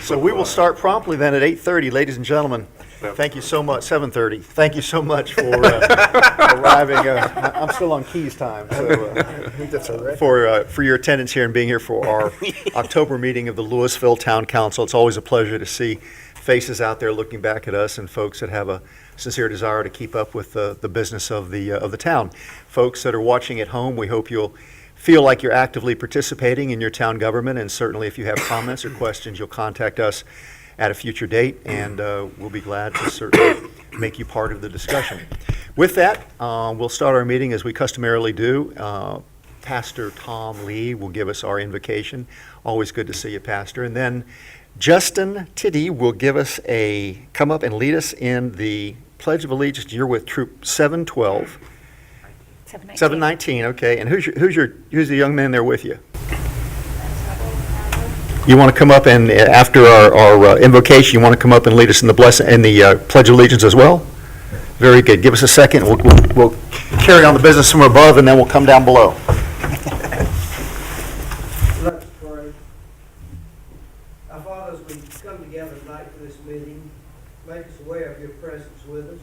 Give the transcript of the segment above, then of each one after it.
So we will start promptly then at 8:30, ladies and gentlemen. Thank you so much, 7:30. Thank you so much for arriving. I'm still on keys time, so for your attendance here and being here for our October meeting of the Lewisville Town Council. It's always a pleasure to see faces out there looking back at us and folks that have a sincere desire to keep up with the business of the town. Folks that are watching at home, we hope you'll feel like you're actively participating in your town government, and certainly if you have comments or questions, you'll contact us at a future date, and we'll be glad to certainly make you part of the discussion. With that, we'll start our meeting as we customarily do. Pastor Tom Lee will give us our invocation. Always good to see you, Pastor. And then Justin Tiddy will come up and lead us in the Pledge of Allegiance. You're with Troop 712. 719, okay. And who's the young man there with you? You want to come up and after our invocation, you want to come up and lead us in the Pledge of Allegiance as well? Very good. Give us a second. We'll carry on the business from above, and then we'll come down below. Let's pray. Our Father, as we come together tonight for this meeting, make us aware of your presence with us.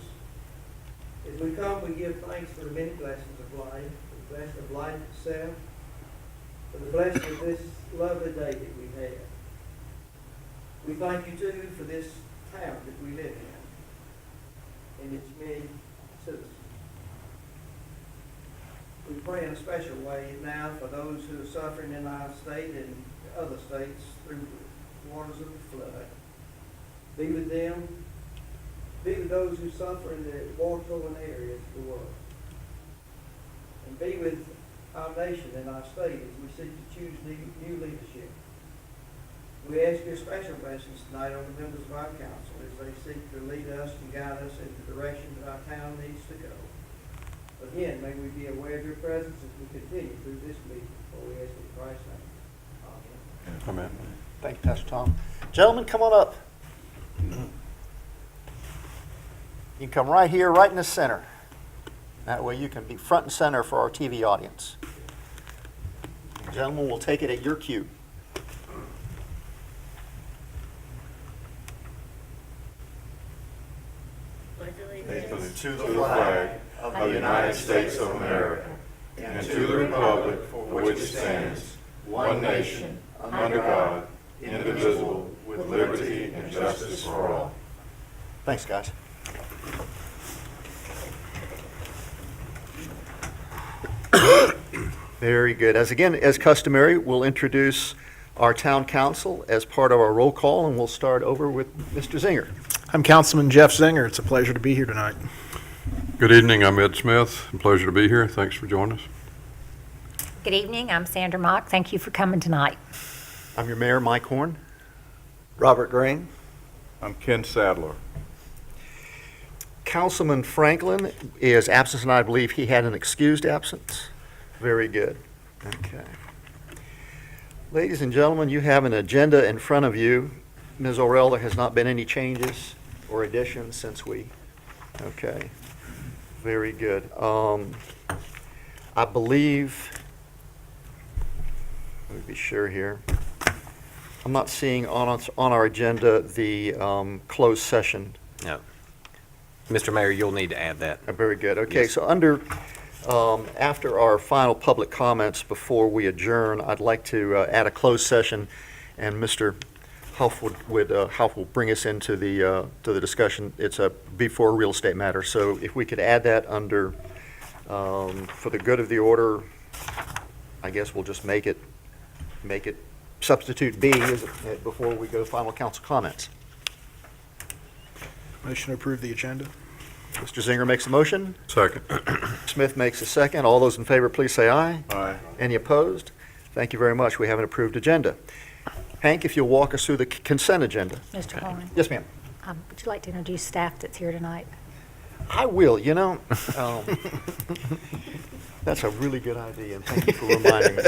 As we come, we give thanks for the many blessings of life, the blessing of life itself, for the blessing of this lovely day that we have. We thank you, too, for this town that we live in and its many citizens. We pray in a special way now for those who are suffering in our state and other states through the waters of the flood. Be with them. Be with those who suffer in the war-torn areas of the world. And be with our nation and our state as we seek to choose new leadership. We ask your special blessings tonight on the members of our council as they seek to lead us and guide us in the direction that our town needs to go. Again, may we be aware of your presence as we continue through this meeting, for we ask in Christ's name. Amen. Amen. Thank you, Pastor Tom. Gentlemen, come on up. You can come right here, right in the center. That way you can be front and center for our TV audience. Gentlemen, we'll take it at your cue. To the flag of the United States of America and to the republic for which it stands, one nation, under God, indivisible, with liberty and justice for all. Thanks, guys. Very good. As customary, we'll introduce our town council as part of our roll call, and we'll start over with Mr. Zinger. I'm Councilman Jeff Zinger. It's a pleasure to be here tonight. Good evening. I'm Ed Smith. Pleasure to be here. Thanks for joining us. Good evening. I'm Sandra Mock. Thank you for coming tonight. I'm your mayor, Mike Horn. Robert Green. I'm Ken Sadler. Councilman Franklin is absent, and I believe he had an excused absence. Very good. Okay. Ladies and gentlemen, you have an agenda in front of you. Ms. Orell, there has not been any changes or additions since okay. Very good. I believe, let me be sure here. I'm not seeing on our agenda the closed session. No. Mr. Mayor, you'll need to add that. Very good. Okay, Yes. so after our final public comments before we adjourn, I'd like to add a closed session, and Mr. Huff will bring us into the discussion. It's before a real estate matter. So if we could add that under, for the good of the order, I guess we'll just make it substitute B before we go to final council comments. Motion to approve the agenda. Mr. Zinger makes a motion. Second. Smith makes a second. All those in favor, please say aye. Aye. Any opposed? Thank you very much. We have an approved agenda. Hank, if you'll walk us through the consent agenda. Mr. Holman, Yes, ma'am. would you like to introduce staff that's here tonight? I will, that's a really good idea, and thank you for reminding me.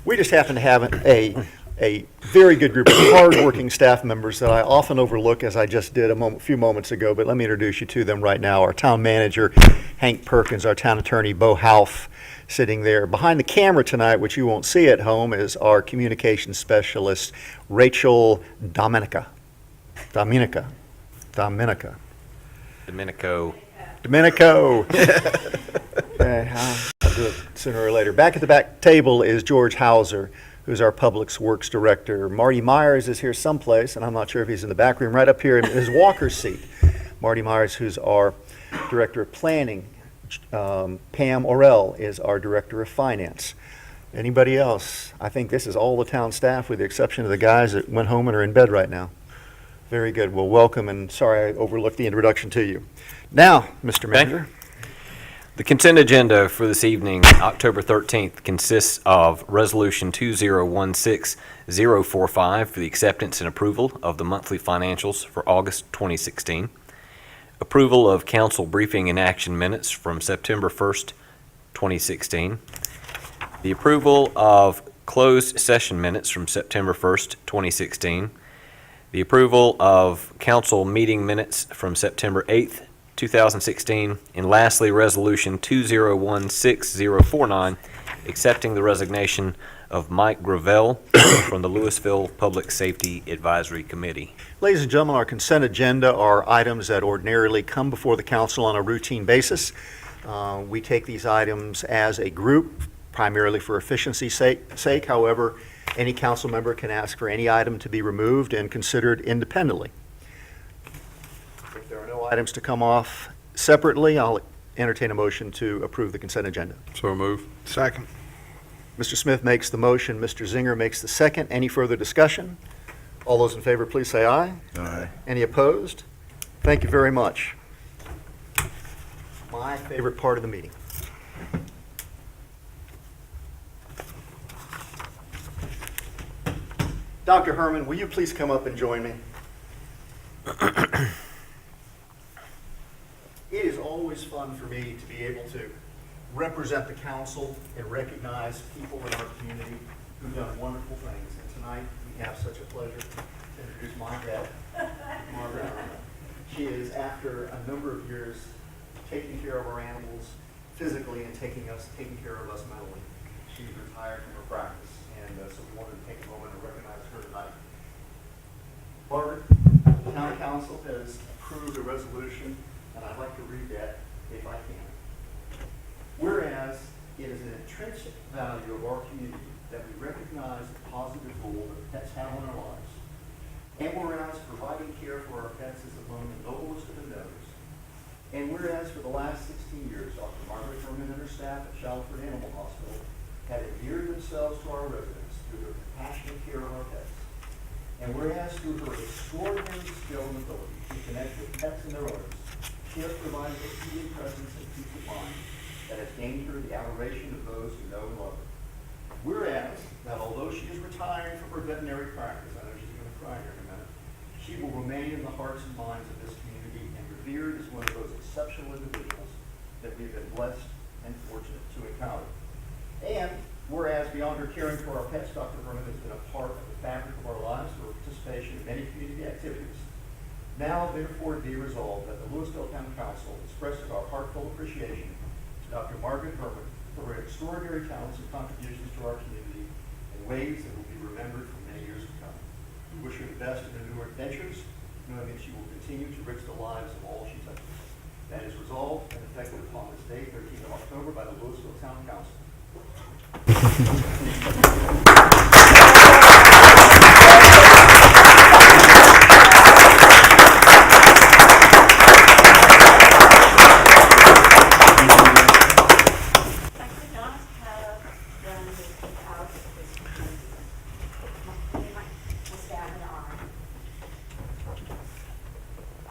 We just happen to have a a very good group of hardworking staff members that I often overlook, as I just did a few moments ago, but let me introduce you to them right now. Our town manager, Hank Perkins, our town attorney, Bo Houff, sitting there. Behind the camera tonight, which you won't see at home, is our communications specialist, Rachel Domenico. Domenico. Okay, I'll do it sooner or later. Back at the back table is George Hauser, who's our Public Works Director. Marty Myers is here someplace, and I'm not sure if he's in the back room, right up here in his walker's seat. Marty Myers, who's our Director of Planning. Pam Orell is our Director of Finance. Anybody else? I think this is all the town staff with the exception of the guys that went home and are in bed right now. Very good. Well, welcome, and sorry I overlooked the introduction to you. Now, Mr. Manager. The consent agenda for this evening, October 13th, consists of Resolution 2016045 for the acceptance and approval of the monthly financials for August 2016, approval of council briefing and action minutes from September 1st, 2016, the approval of closed session minutes from September 1st, 2016, the approval of council meeting minutes from September 8th, 2016, and lastly, Resolution 2016049, accepting the resignation of Mike Gravel from the Lewisville Public Safety Advisory Committee. Ladies and gentlemen, our consent agenda are items that ordinarily come before the council on a routine basis. We take these items as a group, primarily for efficiency's sake. However, any council member can ask for any item to be removed and considered independently. If there are no items to come off separately, I'll entertain a motion to approve the consent agenda. So move. Second. Mr. Smith makes the motion, Mr. Zinger makes the second. Any further discussion? All those in favor, please say aye. Aye. Any opposed? Thank you very much. My favorite part of the meeting. Dr. Herman, will you please come up and join me? It is always fun for me to be able to represent the council and recognize people in our community who've done wonderful things. And tonight, we have such a pleasure to introduce my dad, Margaret Herman. She is, after a number of years, taking care of our animals physically and taking care of us mentally. She's retired from her practice, and so we wanted to take a moment and recognize her tonight. Margaret, the town council has approved a resolution, and I'd like to read that if I can. Whereas it is an intrinsic value of our community that we recognize the positive role that pets have in our lives, and whereas providing care for our pets is among the noblest of endeavors, and whereas for the last 16 years, Dr. Margaret Herman and her staff at Shalford Animal Hospital have endeared themselves to our residents through their compassionate care of our pets, and whereas through her extraordinary skill and ability to connect with pets and their owners, she has provided a healing presence and peace of mind that has gained her the adoration of those who know and love her. Whereas that although she is retiring from her veterinary practice, I know she's going to cry here in a minute, she will remain in the hearts and minds of this community and revered as one of those exceptional individuals that we've been blessed and fortunate to encounter. And whereas beyond her caring for our pets, Dr. Herman has been a part of the fabric of our lives through her participation in many community activities. Now, therefore, be resolved that the Lewisville Town Council expresses our heartfelt appreciation to Dr. Margaret Herman for her extraordinary talents and contributions to our community in ways that will be remembered for many years to come. We wish her the best in her newer adventures, knowing that she will continue to enrich the lives of all she touches. That is resolved and effective upon this day, 13th of October, by the Lewisville Town Council.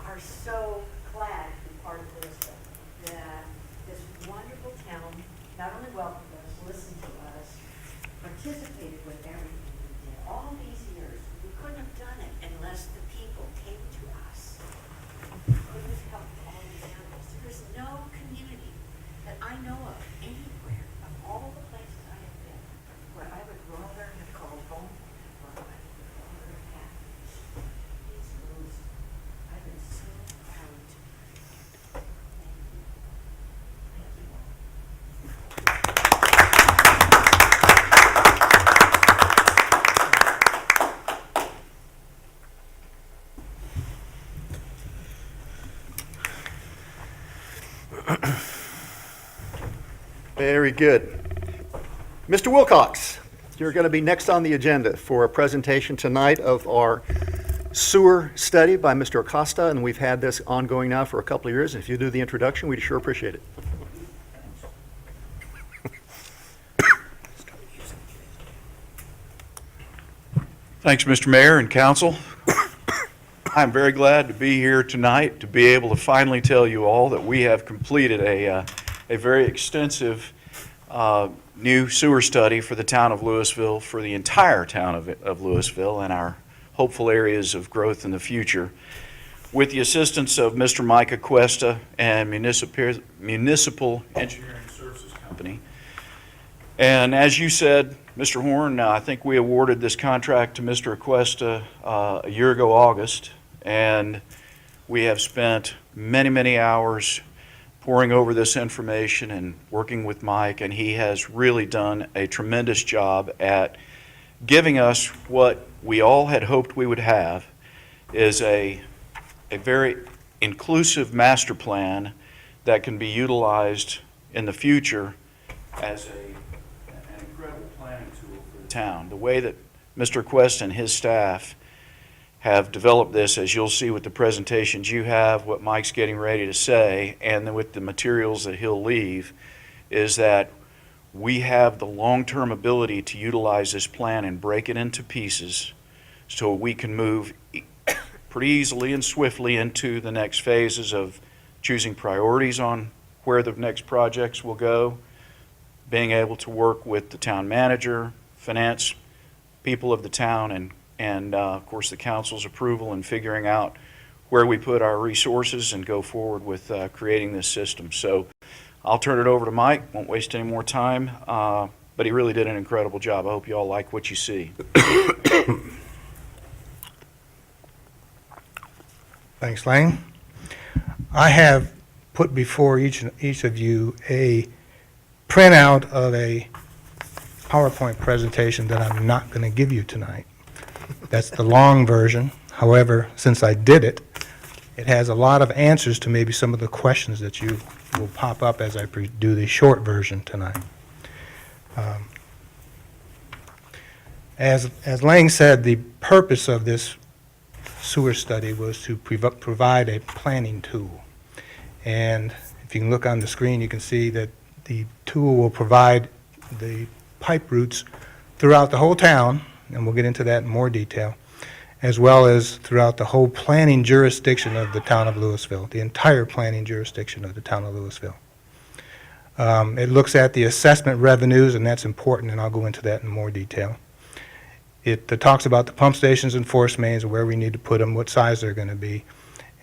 Are so glad to be part of Lewisville, that this wonderful town not only welcomed us, listened to us, participated with everything we did. All these years, we couldn't have done it unless the people came to us. We couldn't have helped all these animals. There is no community that I know of anywhere, of all the places I have been, where I would rather have called home, where Very good. Mr. Wilcox, you're going to be next on the agenda for a presentation tonight of our sewer study by Mr. Acosta, and we've had this ongoing now for a couple of years. If you do the introduction, we'd sure appreciate it. Thanks, Mr. Mayor and Council. I'm very glad to be here tonight to be able to finally tell you all that we have completed a very extensive new sewer study for the town of Lewisville, for the entire town of Lewisville and our hopeful areas of growth in the future. With the assistance of Mr. Mike Aquesta and Municipal Engineering Services Company. And as you said, Mr. Horn, I think we awarded this contract to Mr. Aquesta a year ago, August, and we have spent many, many hours poring over this information and working with Mike, and he has really done a tremendous job at giving us what we all had hoped we would have, is a very inclusive master plan that can be utilized in the future as an incredible planning tool for the town. The way that Mr. Quest and his staff have developed this, as you'll see with the presentations you have, what Mike's getting ready to say, and then with the materials that he'll leave, is that we have the long-term ability to utilize this plan and break it into pieces so we can move pretty easily and swiftly into the next phases of choosing priorities on where the next projects will go, being able to work with the town manager, finance people of the town, and of course the council's approval and figuring out where we put our resources and go forward with creating this system. So I'll turn it over to Mike, won't waste any more time, but he really did an incredible job. I hope you all like what you see. Thanks, Lane. I have put before each of you a printout of a PowerPoint presentation that I'm not going to give you tonight. That's the long version. However, since I did it, it has a lot of answers to maybe some of the questions that you will pop up as I do the short version tonight. As Lang said, the purpose of this sewer study was to provide a planning tool. And if you can look on the screen, you can see that the tool will provide the pipe routes throughout the whole town, and we'll get into that in more detail, as well as throughout the whole planning jurisdiction of the town of Lewisville, the entire planning jurisdiction of the town of Lewisville. It looks at the assessment revenues, and that's important, and I'll go into that in more detail. It talks about the pump stations and force mains, where we need to put them, what size they're going to be,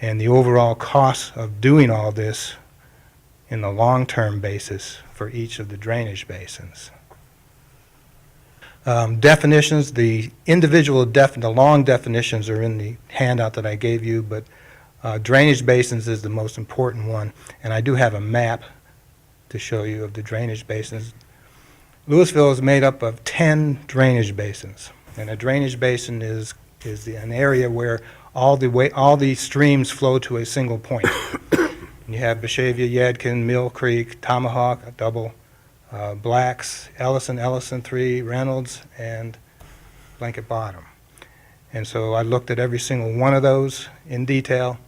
and the overall cost of doing all this in the long-term basis for each of the drainage basins. Definitions, the long definitions are in the handout that I gave you, but drainage basins is the most important one, and I do have a map to show you of the drainage basins. Lewisville is made up of 10 drainage basins, and a drainage basin is an area where all the streams flow to a single point. You have Beshavia, Yadkin, Mill Creek, Tomahawk, Double, Blacks, Ellison 3, Reynolds, and Blanket Bottom. And so I looked at every single one of those in detail.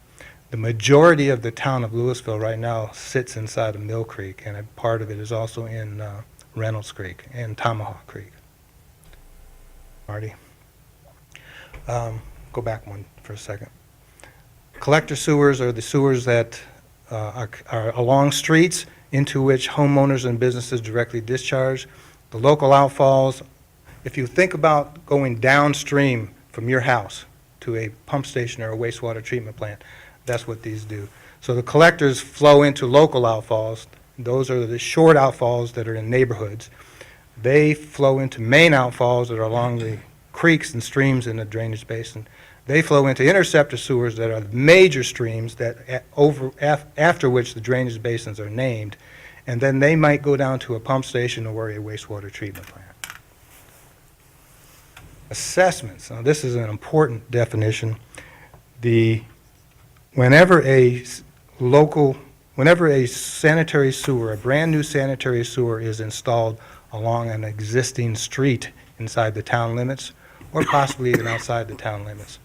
The majority of the town of Lewisville right now sits inside of Mill Creek, and a part of it is also in Reynolds Creek and Tomahawk Creek. Marty? Go back one for a second. Collector sewers are the sewers that are along streets into which homeowners and businesses directly discharge. The local outfalls, if you think about going downstream from your house to a pump station or a wastewater treatment plant, that's what these do. So the collectors flow into local outfalls. Those are the short outfalls that are in neighborhoods. They flow into main outfalls that are along the creeks and streams in the drainage basin. They flow into interceptor sewers that are major streams that after which the drainage basins are named, and then they might go down to a pump station or a wastewater treatment plant. Assessments. Now this is an important definition. Whenever a local whenever a sanitary sewer, a brand-new sanitary sewer is installed along an existing street inside the town limits, or possibly even outside the town limits,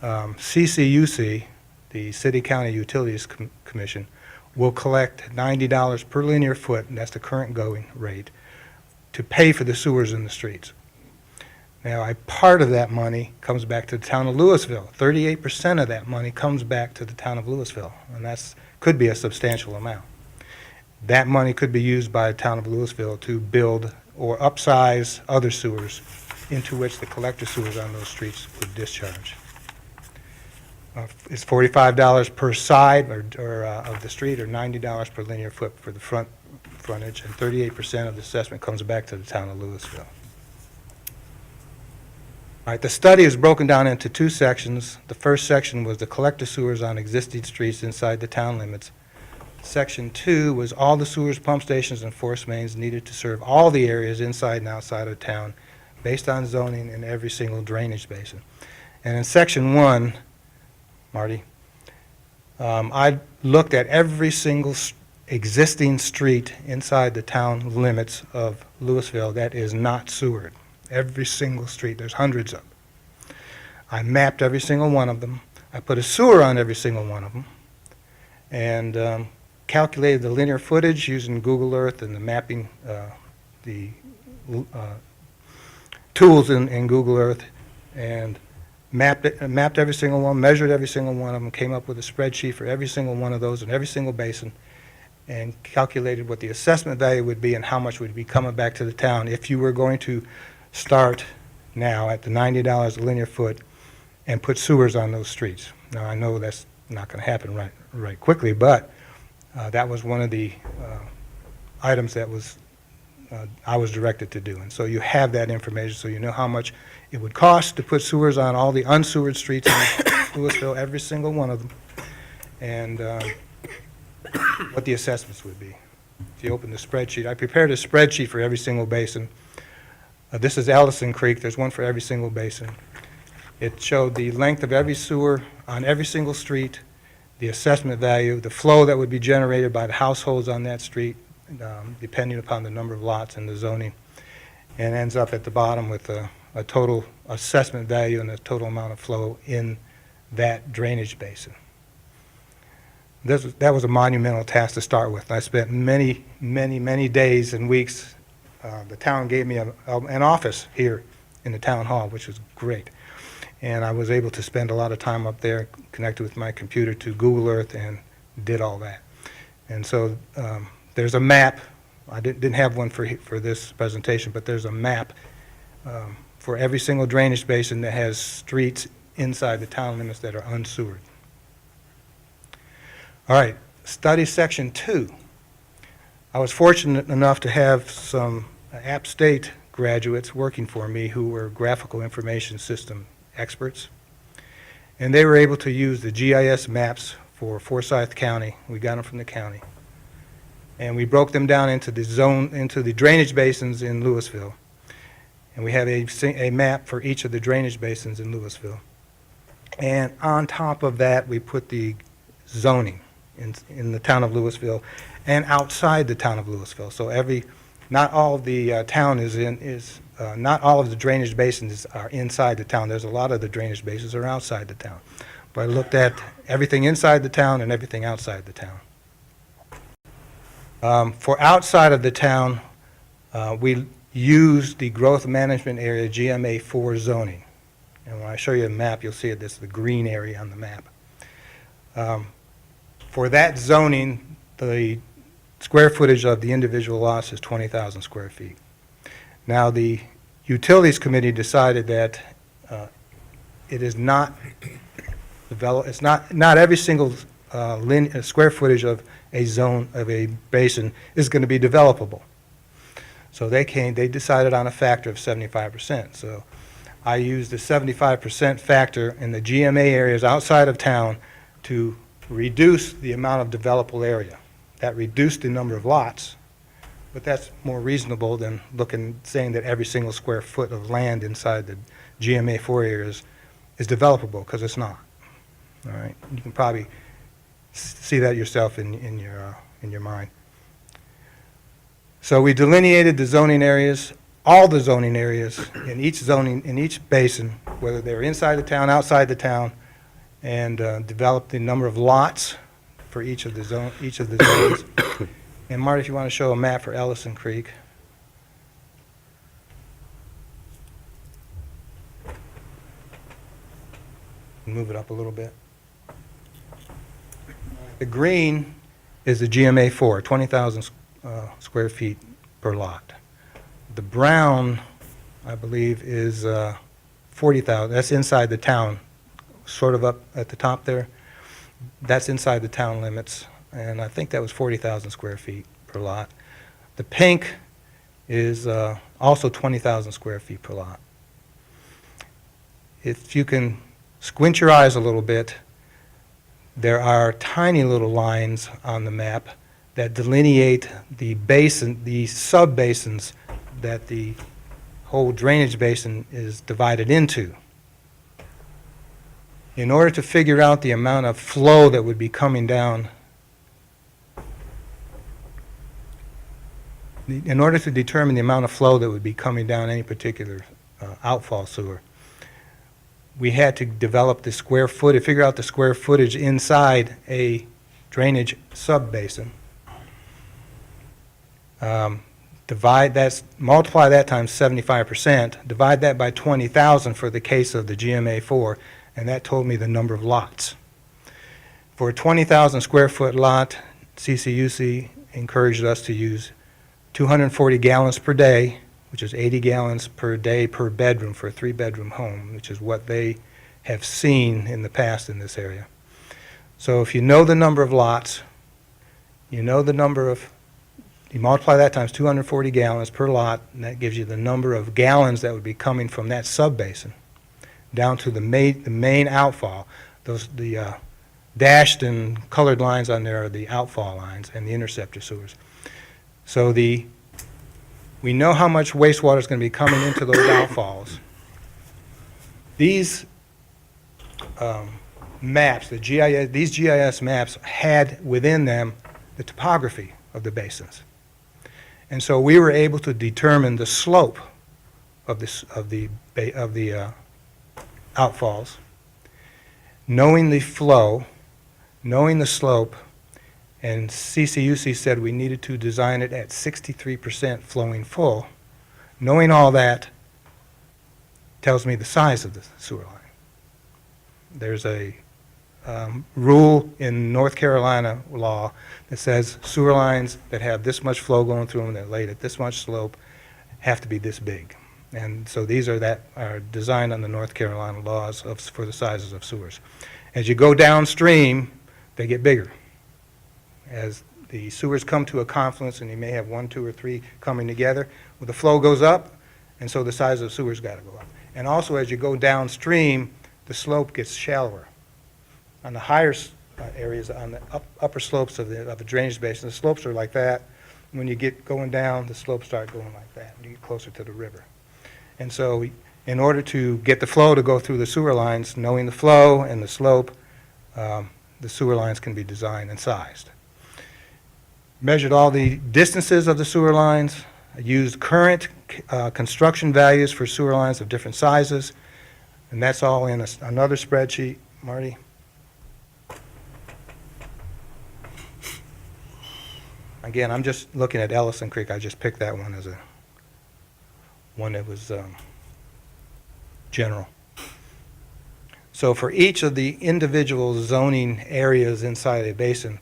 CCUC, the City County Utilities Commission, will collect $90 per linear foot, and that's the current going rate, to pay for the sewers in the streets. Now, a part of that money comes back to the town of Lewisville. 38% of that money comes back to the town of Lewisville, and that's could be a substantial amount. That money could be used by the town of Lewisville to build or upsize other sewers into which the collector sewers on those streets would discharge. It's $45 per side of the street, or $90 per linear foot for the frontage, and 38% of the assessment comes back to the town of Lewisville. All right, the study is broken down into two sections. The first section was the collector sewers on existing streets inside the town limits. Section 2 was all the sewers, pump stations, and force mains needed to serve all the areas inside and outside of town based on zoning in every single drainage basin. And in Section 1, Marty, I looked at every single existing street inside the town limits of Lewisville that is not sewered. Every single street. There's hundreds of them. I mapped every single one of them. I put a sewer on every single one of them, and calculated the linear footage using Google Earth and the mapping, tools in Google Earth, and mapped every single one, measured every single one of them, came up with a spreadsheet for every single one of those in every single basin, and calculated what the assessment value would be and how much would be coming back to the town if you were going to start now at the $90 a linear foot and put sewers on those streets. Now, I know that's not going to happen right quickly, but that was one of the items that I was directed to do. And so you have that information, so you know how much it would cost to put sewers on all the unsewered streets in Lewisville, every single one of them, and what the assessments would be. If you open the spreadsheet, I prepared a spreadsheet for every single basin. This is Ellison Creek. There's one for every single basin. It showed the length of every sewer on every single street, the assessment value, the flow that would be generated by the households on that street, depending upon the number of lots and the zoning, and ends up at the bottom with a total assessment value and the total amount of flow in that drainage basin. That was a monumental task to start with. I spent many days and weeks. The town gave me an office here in the town hall, which was great. And I was able to spend a lot of time up there, connected with my computer to Google Earth, and did all that. And so there's a map. I didn't have one for this presentation, but there's a map for every single drainage basin that has streets inside the town limits that are unsewered. All right, study section 2. I was fortunate enough to have some App State graduates working for me who were graphical information system experts, and they were able to use the GIS maps for Forsyth County. We got them from the county, and we broke them down into the drainage basins in Lewisville, and we have a map for each of the drainage basins in Lewisville. And on top of that, we put the zoning in the town of Lewisville and outside the town of Lewisville. So not all of the town not all of the drainage basins are inside the town. There's a lot of the drainage basins are outside the town. But I looked at everything inside the town and everything outside the town. For outside of the town, we used the growth management area GMA4 zoning. And when I show you a map, you'll see it. This is the green area on the map. For that zoning, the square footage of the individual lots is 20,000 square feet. Now, the Utilities Committee decided that it is not not every single square footage of a basin is going to be developable. So they decided on a factor of 75%. So I used the 75% factor in the GMA areas outside of town to reduce the amount of developable area. That reduced the number of lots, but that's more reasonable than saying that every single square foot of land inside the GMA4 areas is developable, because it's not. All right, you can probably see that yourself in your mind. So we delineated the zoning areas, all the zoning areas in each basin, whether they're inside the town, outside the town, and developed the number of lots for each of the zones. And Marty, if you want to show a map for Ellison Creek. Move it up a little bit. The green is the GMA4, 20,000 square feet per lot. The brown, I believe, is 40,000. That's inside the town, sort of up at the top there. That's inside the town limits, and I think that was 40,000 square feet per lot. The pink is also 20,000 square feet per lot. If you can squint your eyes a little bit, there are tiny little lines on the map that delineate the basin, the sub-basins that the whole drainage basin is divided into. In order to figure out the amount of flow that would be coming down, in order to determine the amount of flow that would be coming down any particular outfall sewer, we had to develop the square footage, figure out the square footage inside a drainage sub-basin. Multiply that times 75%, divide that by 20,000 for the case of the GMA4, and that told me the number of lots. For a 20,000 square foot lot, CCUC encouraged us to use 240 gallons per day, which is 80 gallons per day per bedroom for a 3-bedroom home, which is what they have seen in the past in this area. So if you know the number of lots, you know the number of, you multiply that times 240 gallons per lot, and that gives you the number of gallons that would be coming from that sub-basin down to the main outfall. The dashed and colored lines on there are the outfall lines and the interceptor sewers. So we know how much wastewater is going to be coming into those outfalls. These maps, these GIS maps had within them the topography of the basins. And so we were able to determine the slope of the outfalls, knowing the flow, knowing the slope, and CCUC said we needed to design it at 63% flowing full. Knowing all that tells me the size of the sewer line. There's a rule in North Carolina law that says sewer lines that have this much flow going through them, that laid at this much slope, have to be this big. And so these are designed on the North Carolina laws for the sizes of sewers. As you go downstream, they get bigger. As the sewers come to a confluence, and you may have 1, 2, or 3 coming together, well, the flow goes up, and so the size of the sewer's got to go up. And also, as you go downstream, the slope gets shallower. On the higher areas, on the upper slopes of the drainage basin, the slopes are like that. When you get going down, the slopes start going like that, and you get closer to the river. And so in order to get the flow to go through the sewer lines, knowing the flow and the slope, the sewer lines can be designed and sized. Measured all the distances of the sewer lines, used current construction values for sewer lines of different sizes, and that's all in another spreadsheet. Marty? Again, I'm just looking at Ellison Creek. I just picked that one as one that was general. So for each of the individual zoning areas inside a basin,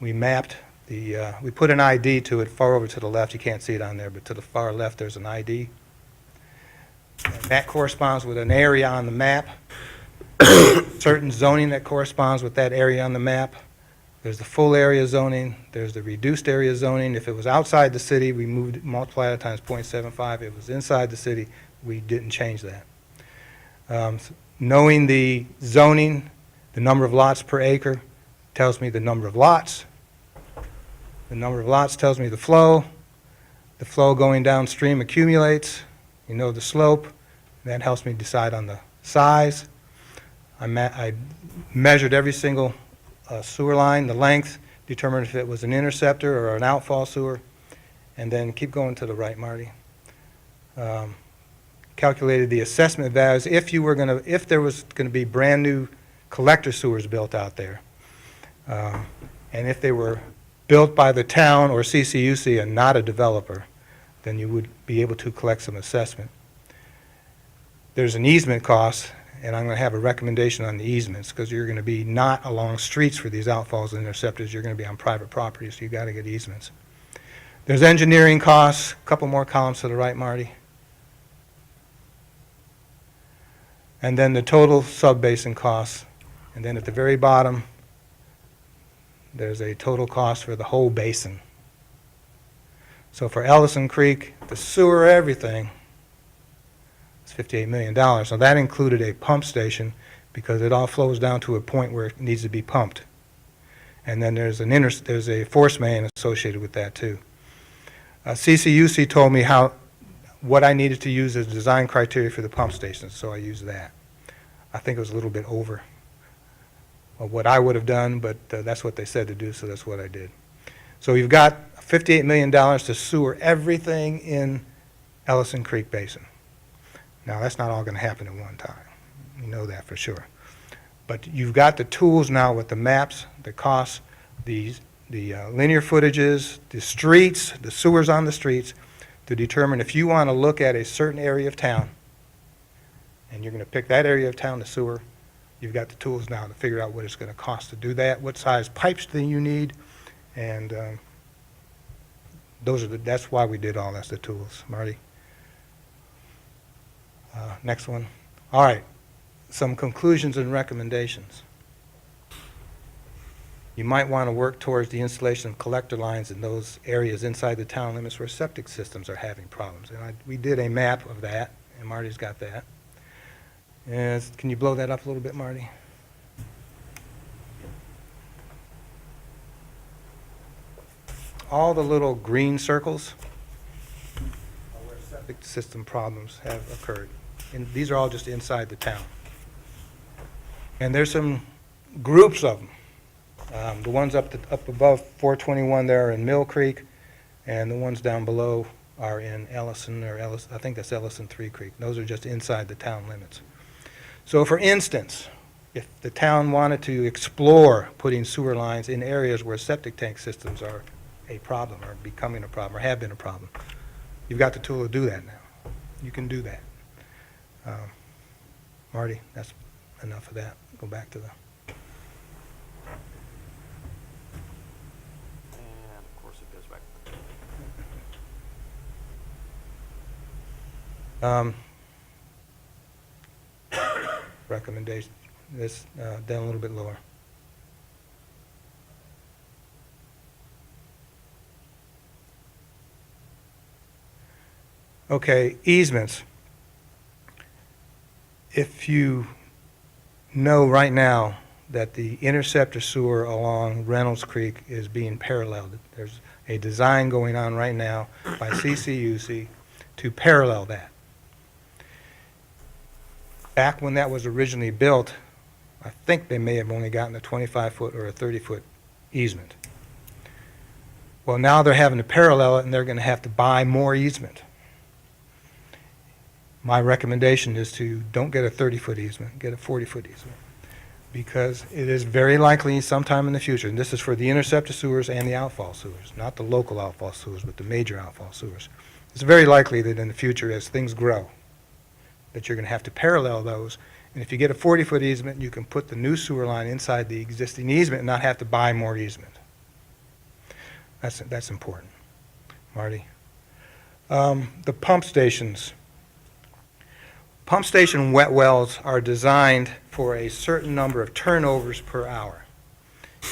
we mapped we put an ID to it far over to the left. You can't see it on there, but to the far left there's an ID. And that corresponds with an area on the map. Certain zoning that corresponds with that area on the map. There's the full area zoning. There's the reduced area zoning. If it was outside the city, we multiplied it times 0.75. If it was inside the city, we didn't change that. Knowing the zoning, the number of lots per acre tells me the number of lots. The number of lots tells me the flow. The flow going downstream accumulates. You know the slope. That helps me decide on the size. I measured every single a sewer line, the length, determine if it was an interceptor or an outfall sewer, and then keep going to the right, Marty. Calculated the assessment values if there was going to be brand-new collector sewers built out there. And if they were built by the town or CCUC and not a developer, then you would be able to collect some assessment. There's an easement cost, and I'm going to have a recommendation on the easements, because you're going to be not along streets for these outfalls and interceptors. You're going to be on private property, so you've got to get easements. There's engineering costs, a couple more columns to the right, Marty. And then the total sub-basin costs. And then at the very bottom, there's a total cost for the whole basin. So for Ellison Creek, the sewer, everything, it's $58 million. Now that included a pump station, because it all flows down to a point where it needs to be pumped. And then there's a force main associated with that too. CCUC told me what I needed to use as design criteria for the pump stations, so I used that. I think it was a little bit over what I would have done, but that's what they said to do, so that's what I did. So you've got $58 million to sewer everything in Ellison Creek Basin. Now, that's not all going to happen at one time. You know that for sure. But you've got the tools now with the maps, the costs, the linear footages, the streets, the sewers on the streets, to determine if you want to look at a certain area of town, and you're going to pick that area of town to sewer. You've got the tools now to figure out what it's going to cost to do that, what size pipes do you need, and that's why we did all that's the tools. Marty? Next one. All right, some conclusions and recommendations. You might want to work towards the installation of collector lines in those areas inside the town limits where septic systems are having problems. And we did a map of that, and Marty's got that. Can you blow that up a little bit, Marty? All the little green circles are where septic system problems have occurred. And these are all just inside the town. And there's some groups of them. The ones up above 421 there are in Mill Creek, and the ones down below are in Ellison, I think that's Ellison 3 Creek. Those are just inside the town limits. So for instance, if the town wanted to explore putting sewer lines in areas where septic tank systems are a problem, or becoming a problem, or have been a problem, you've got the tool to do that now. You can do that. Marty, that's enough of that. Go back to the... And of course it goes back. Recommendation, this down a little bit lower. Okay, easements. If you know right now that the interceptor sewer along Reynolds Creek is being paralleled, there's a design going on right now by CCUC to parallel that. Back when that was originally built, I think they may have only gotten a 25-foot or a 30-foot easement. Well, now they're having to parallel it, and they're going to have to buy more easement. My recommendation is to don't get a 30-foot easement, get a 40-foot easement, because it is very likely sometime in the future, and this is for the interceptor sewers and the outfall sewers, not the local outfall sewers, but the major outfall sewers. It's very likely that in the future, as things grow, that you're going to have to parallel those. And if you get a 40-foot easement, you can put the new sewer line inside the existing easement and not have to buy more easement. That's important. Marty? The pump stations. Pump station wet wells are designed for a certain number of turnovers per hour.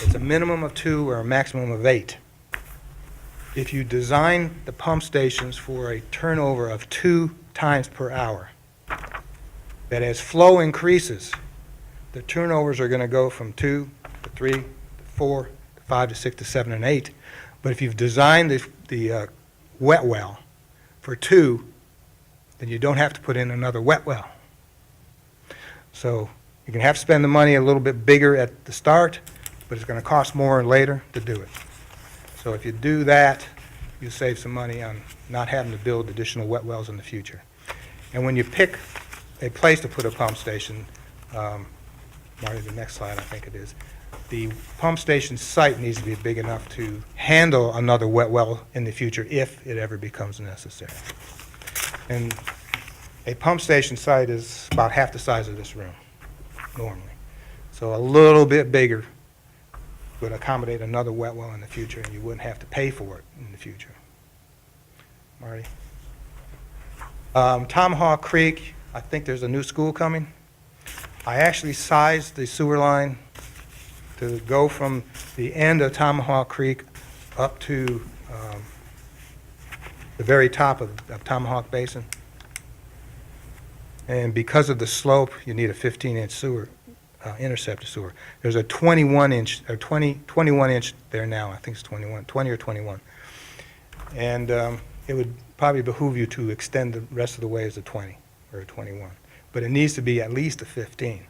It's a minimum of 2 or a maximum of 8. If you design the pump stations for a turnover of 2 times per hour, that as flow increases, the turnovers are going to go from 2 to 3 to 4 to 5 to 6 to 7 and 8. But if you've designed the wet well for 2, then you don't have to put in another wet well. So you're going to have to spend the money a little bit bigger at the start, but it's going to cost more later to do it. So if you do that, you save some money on not having to build additional wet wells in the future. And when you pick a place to put a pump station, Marty, the next slide, I think it is, the pump station site needs to be big enough to handle another wet well in the future if it ever becomes necessary. And a pump station site is about half the size of this room, normally. So a little bit bigger would accommodate another wet well in the future, and you wouldn't have to pay for it in the future. Marty? Tomahawk Creek, I think there's a new school coming. I actually sized the sewer line to go from the end of Tomahawk Creek up to the very top of Tomahawk Basin. And because of the slope, you need a 15-inch sewer, interceptor sewer. There's a 21-inch, or 21-inch there now. I think it's 20 or 21. And it would probably behoove you to extend the rest of the way as a 20 or a 21. But it needs to be at least a 15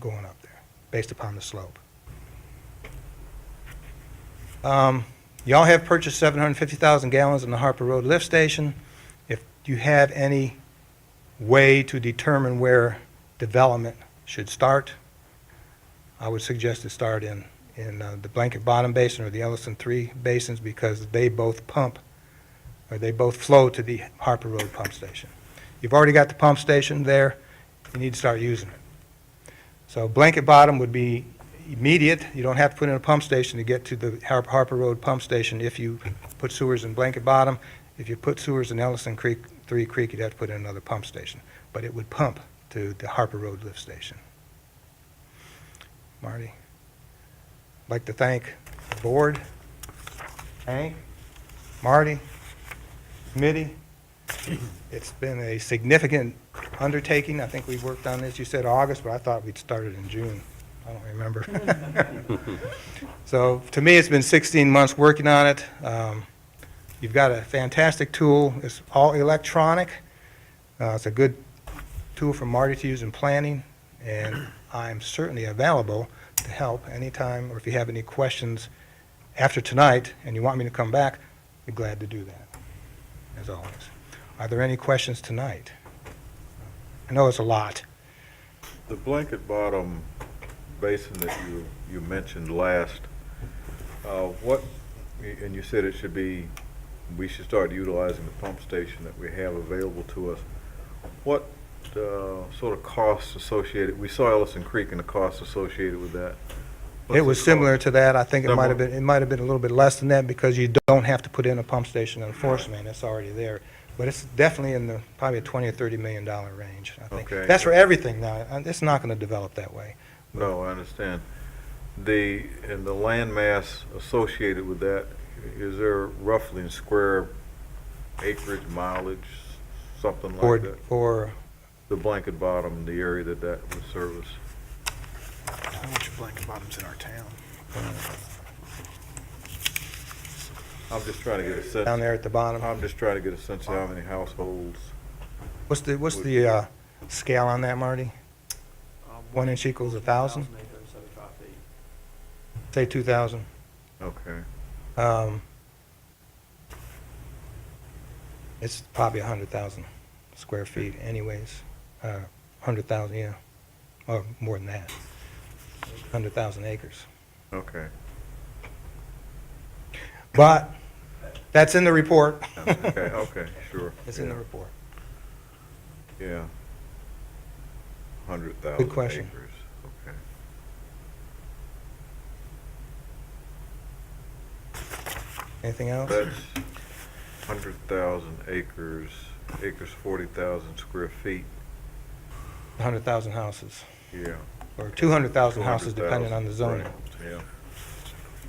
going up there, based upon the slope. Y'all have purchased 750,000 gallons in the Harper Road lift station. If you have any way to determine where development should start, I would suggest to start in the Blanket Bottom Basin or the Ellison 3 basins, because they both pump, or they both flow to the Harper Road pump station. You've already got the pump station there, you need to start using it. So Blanket Bottom would be immediate. You don't have to put in a pump station to get to the Harper Road pump station if you put sewers in Blanket Bottom. If you put sewers in Ellison 3 Creek, you'd have to put in another pump station. But it would pump to the Harper Road lift station. Marty? I'd like to thank the board, Hank, Marty, committee. It's been a significant undertaking. I think we worked on this, you said August, but I thought we'd started in June. I don't remember. So to me, it's been 16 months working on it. You've got a fantastic tool. It's all electronic. It's a good tool for Marty to use in planning, and I'm certainly available to help anytime, or if you have any questions after tonight and you want me to come back, I'd be glad to do that, as always. Are there any questions tonight? I know it's a lot. The Blanket Bottom Basin that you mentioned last, and you said it should be, we should start utilizing the pump station that we have available to us. What sort of costs associated, we saw Ellison Creek and the costs associated with that. It was similar to that. I think it might have Similar? been, a little bit less than that, because you don't have to put in a pump station and a force main. It's already there. But it's definitely in the, probably a $20 or $30 million range, I think. Okay. That's for everything now. It's not going to develop that way. No, I understand. The land mass associated with that, is there roughly in square acreage, mileage, something like that? For The Blanket Bottom, the area that would service. How much Blanket Bottom's in our town? I'm just trying to get a sense. down there at the bottom. I'm just trying to get a sense of how many households. What's the scale on that, Marty? 1 inch equals 1,000? Say 2,000. Okay. It's probably 100,000 square feet anyways. 100,000, yeah, or more than that. 100,000 acres. Okay. But that's in the report. Okay, okay, sure. It's in the report. Yeah. 100,000 Good question. acres. Okay. Anything else? That's 100,000 acres, 40,000 square feet. 100,000 houses, Yeah. or 200,000 houses depending on the 200,000, zoning. right, yeah,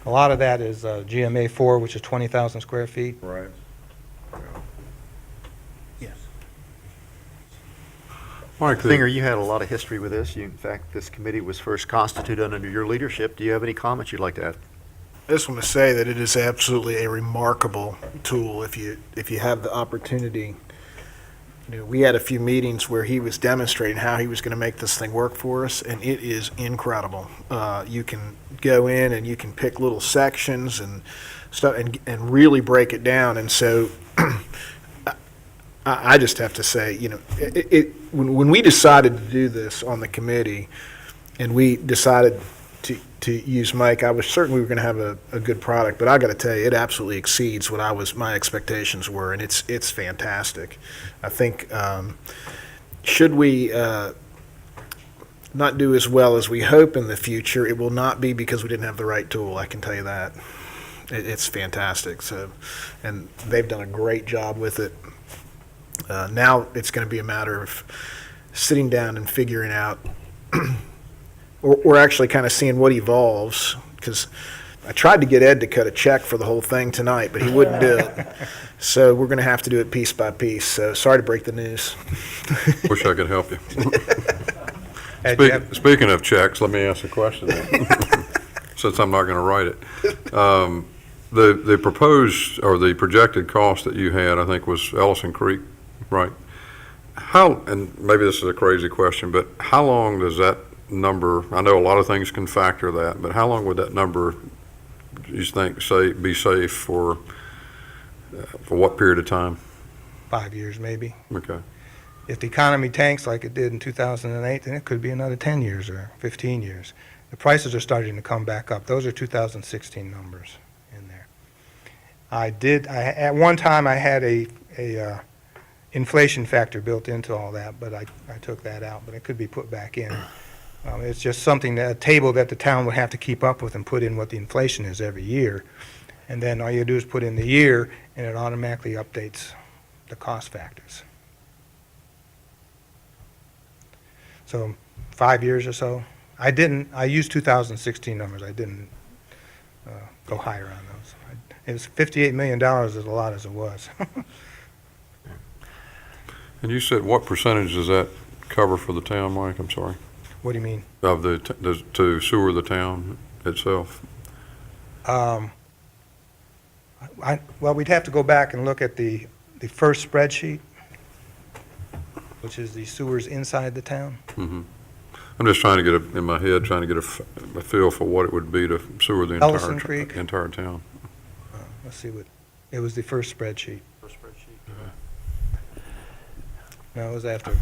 A lot of that is GMA 4, which is 20,000 square feet. right. Yeah. Yes. Mike, Singer, you had a lot of history with this. In fact, this committee was first constituted under your leadership. Do you have any comments you'd like to add? I just want to say that it is absolutely a remarkable tool if you have the opportunity we had a few meetings where he was demonstrating how he was going to make this thing work for us, and it is incredible. You can go in and you can pick little sections and stuff and really break it down. And so I just have to say, when we decided to do this on the committee and we decided to use Mike, I was certain we were going to have a good product, but I got to tell you, it absolutely exceeds what my expectations were, and it's fantastic. I think should we not do as well as we hope in the future, it will not be because we didn't have the right tool. I can tell you that. It's fantastic. So, and they've done a great job with it. Now it's going to be a matter of sitting down and figuring out. Or actually kind of seeing what evolves, because I tried to get Ed to cut a check for the whole thing tonight, but he wouldn't do it. So we're going to have to do it piece by piece. So sorry to break the news. Wish I could help you. Ed, you have- Speaking of checks, let me ask a question then, since I'm not going to write it. The proposed, or the projected cost that you had, I think, was Ellison Creek, right? And maybe this is a crazy question, but how long does that number, I know a lot of things can factor that, but how long would that number, you think, be safe for what period of time? 5 years, maybe. Okay. If the economy tanks like it did in 2008, then it could be another 10 years or 15 years. The prices are starting to come back up. Those are 2016 numbers in there. At one time, I had a inflation factor built into all that, but I took that out, but it could be put back in. It's just something, a table that the town would have to keep up with and put in what the inflation is every year. And then all you do is put in the year, and it automatically updates the cost factors. So 5 years or so. I used 2016 numbers. I didn't go higher on those. It was $58 million as a lot as it was. And you said what percentage does that cover for the town, Mike? I'm sorry. What do you mean? Of to sewer the town itself? Well, we'd have to go back and look at the first spreadsheet, which is the sewers inside the town. Mm-hmm. I'm just trying to get in my head, trying to get a feel for what it would be to sewer the Ellison Creek. entire town. Let's see it was the first spreadsheet. No, it was after.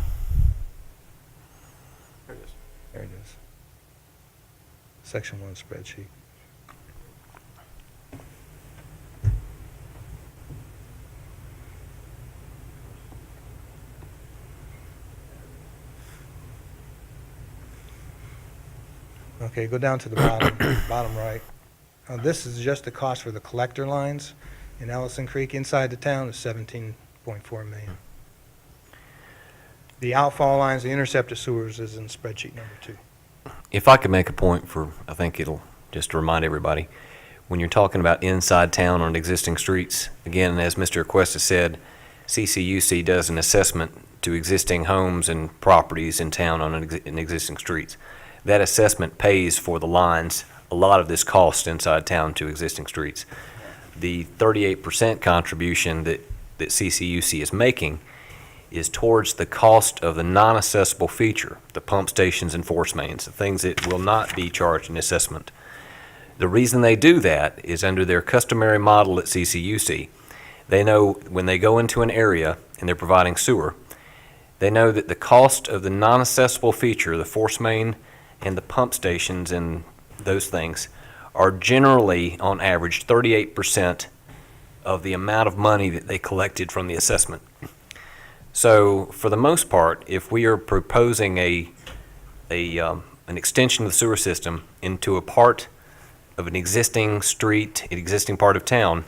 There it is. Section 1 spreadsheet. Okay, go down to the bottom right. This is just the cost for the collector lines in Ellison Creek inside the town is $17.4 million. The outfall lines, the interceptor sewers is in spreadsheet number 2. If I could make a point I think it'll just to remind everybody, when you're talking about inside town on existing streets, again, as Mr. Aquesta said, CCUC does an assessment to existing homes and properties in town on existing streets. That assessment pays for the lines, a lot of this cost inside town to existing streets. The 38% contribution that CCUC is making is towards the cost of the non-assessable feature, the pump stations and force mains, the things that will not be charged in assessment. The reason they do that is under their customary model at CCUC. They know when they go into an area and they're providing sewer, they know that the cost of the non-assessable feature, the force main and the pump stations and those things, are generally, on average, 38% of the amount of money that they collected from the assessment. So, for the most part, if we are proposing an extension of the sewer system into a part of an existing street, an existing part of town,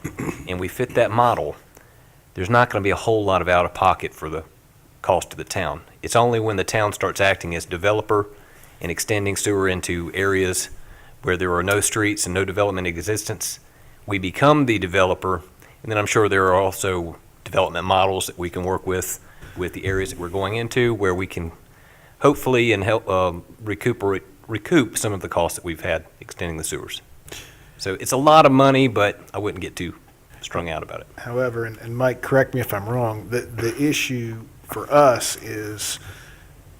and we fit that model, there's not going to be a whole lot of out-of-pocket for the cost of the town. It's only when the town starts acting as developer and extending sewer into areas where there are no streets and no development in existence, we become the developer, and then I'm sure there are also development models that we can work with the areas that we're going into, where we can hopefully and help recoup some of the costs that we've had extending the sewers. So it's a lot of money, but I wouldn't get too strung out about it. However, and Mike, correct me if I'm wrong, the issue for us is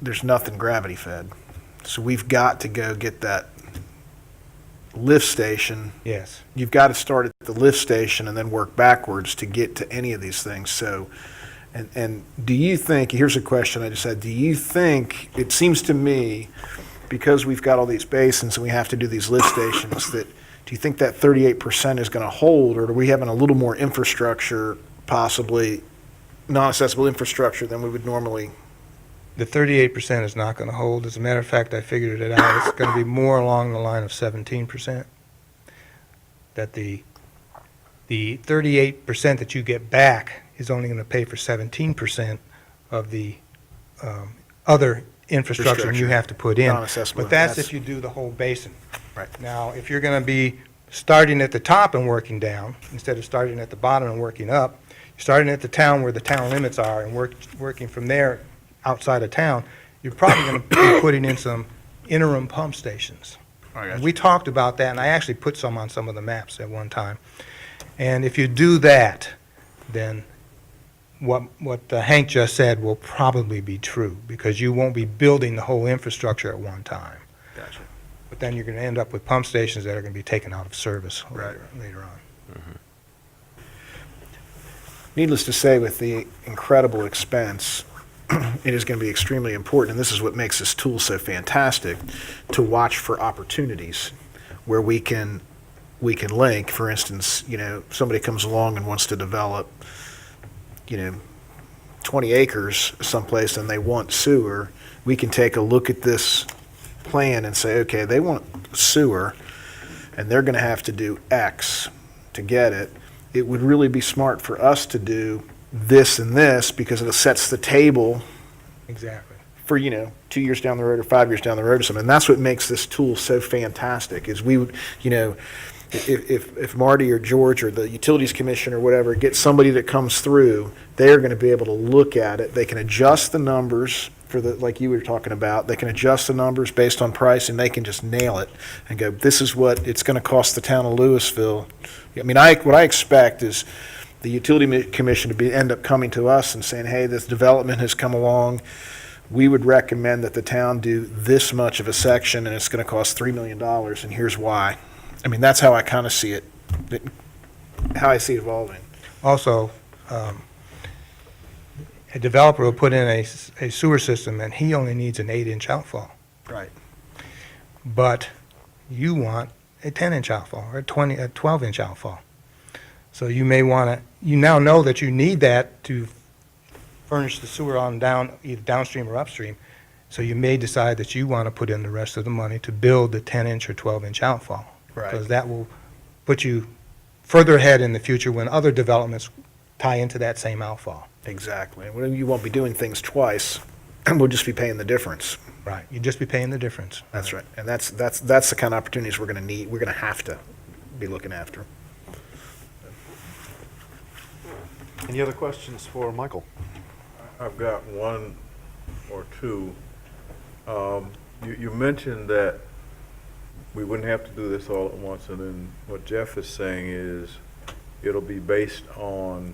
there's nothing gravity fed. So we've got to go get that lift station. Yes. You've got to start at the lift station and then work backwards to get to any of these things. So, and do you think, here's a question I just had, do you think, it seems to me, because we've got all these basins and we have to do these lift stations, that, do you think that 38% is going to hold, or are we having a little more infrastructure, possibly non-accessible infrastructure than we would normally? The 38% is not going to hold. As a matter of fact, I figured it out. It's going to be more along the line of 17%. That the 38% that you get back is only going to pay for 17% of the other infrastructure you have to put in. Non-accessible. But that's if you do the whole basin. Right. Now, if you're going to be starting at the top and working down, instead of starting at the bottom and working up, you're starting at the town where the town limits are and working from there outside of town, you're probably going to be putting in some interim pump stations. We talked about that, and I actually put some on some of the maps at one time. And if you do that, then what Hank just said will probably be true, because you won't be building the whole infrastructure at one time. Gotcha. But then you're going to end up with pump stations that are going to be taken out of service Right. later on. Needless to say, with the incredible expense, it is going to be extremely important, and this is what makes this tool so fantastic, to watch for opportunities where we can link. For instance, somebody comes along and wants to develop, 20 acres someplace and they want sewer. We can take a look at this plan and say, okay, they want sewer, and they're going to have to do X to get it. It would really be smart for us to do this and this, because it sets the table Exactly. for, 2 years down the road or 5 years down the road or something. And that's what makes this tool so fantastic, is we would, if Marty or George or the Utilities Commission or whatever get somebody that comes through, they're going to be able to look at it. They can adjust the numbers for like you were talking about. They can adjust the numbers based on price, and they can just nail it and go, this is what it's going to cost the town of Lewisville. I mean, what I expect is the Utility Commission to end up coming to us and saying, hey, this development has come along. We would recommend that the town do this much of a section, and it's going to cost $3 million, and here's why. I mean, that's how I kind of see it, how I see it evolving. Also, a developer will put in a sewer system, and he only needs an 8-inch outfall. Right. But you want a 10-inch outfall or a 12-inch outfall. So you may want to, you now know that you need that to furnish the sewer on down, either downstream or upstream. So you may decide that you want to put in the rest of the money to build the 10-inch or 12-inch outfall. Right. Because that will put you further ahead in the future when other developments tie into that same outfall. Exactly. And you won't be doing things twice, and we'll just be paying the difference. Right. You'd just be paying the difference. That's right. And that's the kind of opportunities we're going to need, we're going to have to be looking after. Any other questions for Michael? I've got one or two. You mentioned that we wouldn't have to do this all at once, and then what Jeff is saying is it'll be based on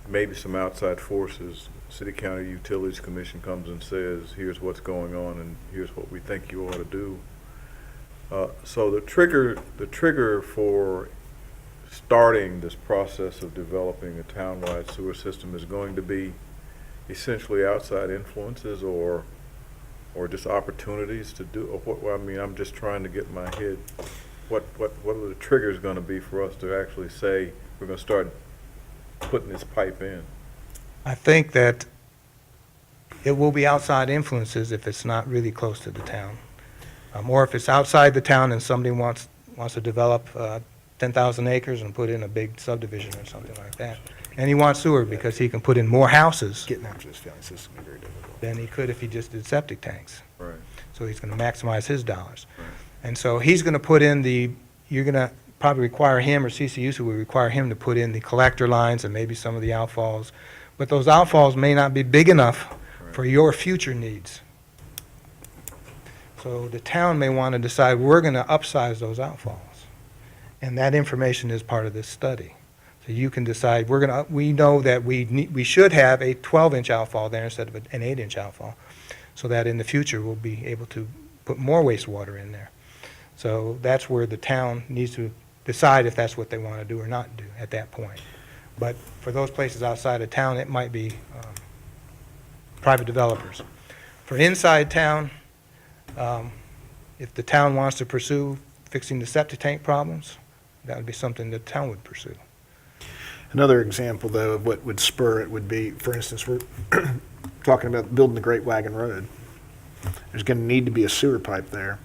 maybe some outside forces. City County Utilities Commission comes and says, here's what's going on and here's what we think you ought to do. So the trigger for starting this process of developing a townwide sewer system is going to be essentially outside influences or just opportunities to do, I mean, I'm just trying to get my head, what are the triggers going to be for us to actually say we're going to start putting this pipe in? I think that it will be outside influences if it's not really close to the town. Or if it's outside the town and somebody wants to develop 10,000 acres and put in a big subdivision or something like that. And he wants sewer because he can put in more houses Getting after this failing system is very difficult. than he could if he just did septic tanks. Right. So he's going to maximize his dollars. Right. And so he's going to put in you're going to probably require him, or CCUs will require him to put in the collector lines and maybe some of the outfalls. But those outfalls may not be big enough for your future needs. So the town may want to decide, we're going to upsize those outfalls. And that information is part of this study. So you can decide, we know that we should have a 12-inch outfall there instead of an 8-inch outfall, so that in the future we'll be able to put more wastewater in there. So that's where the town needs to decide if that's what they want to do or not do at that point. But for those places outside of town, it might be private developers. For inside town, if the town wants to pursue fixing the septic tank problems, that would be something the town would pursue. Another example, though, of what would spur it would be, for instance, we're talking about building the Great Wagon Road. There's going to need to be a sewer pipe there.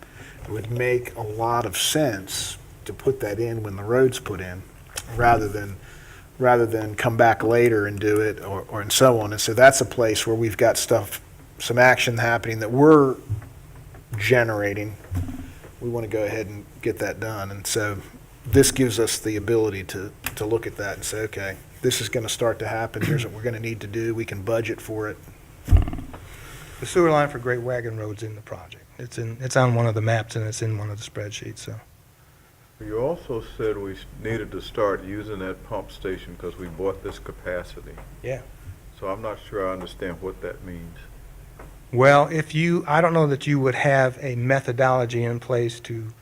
It would make a lot of sense to put that in when the road's put in, rather than come back later and do it, or and so on. And so that's a place where we've got some action happening that we're generating. We want to go ahead and get that done. And so this gives us the ability to look at that and say, okay, this is going to start to happen. Here's what we're going to need to do. We can budget for it. The sewer line for Great Wagon Road's in the project. It's on one of the maps and it's in one of the spreadsheets, so. You also said we needed to start using that pump station because we bought this capacity. Yeah. So I'm not sure I understand what that means. Well, I don't know that you would have a methodology in place to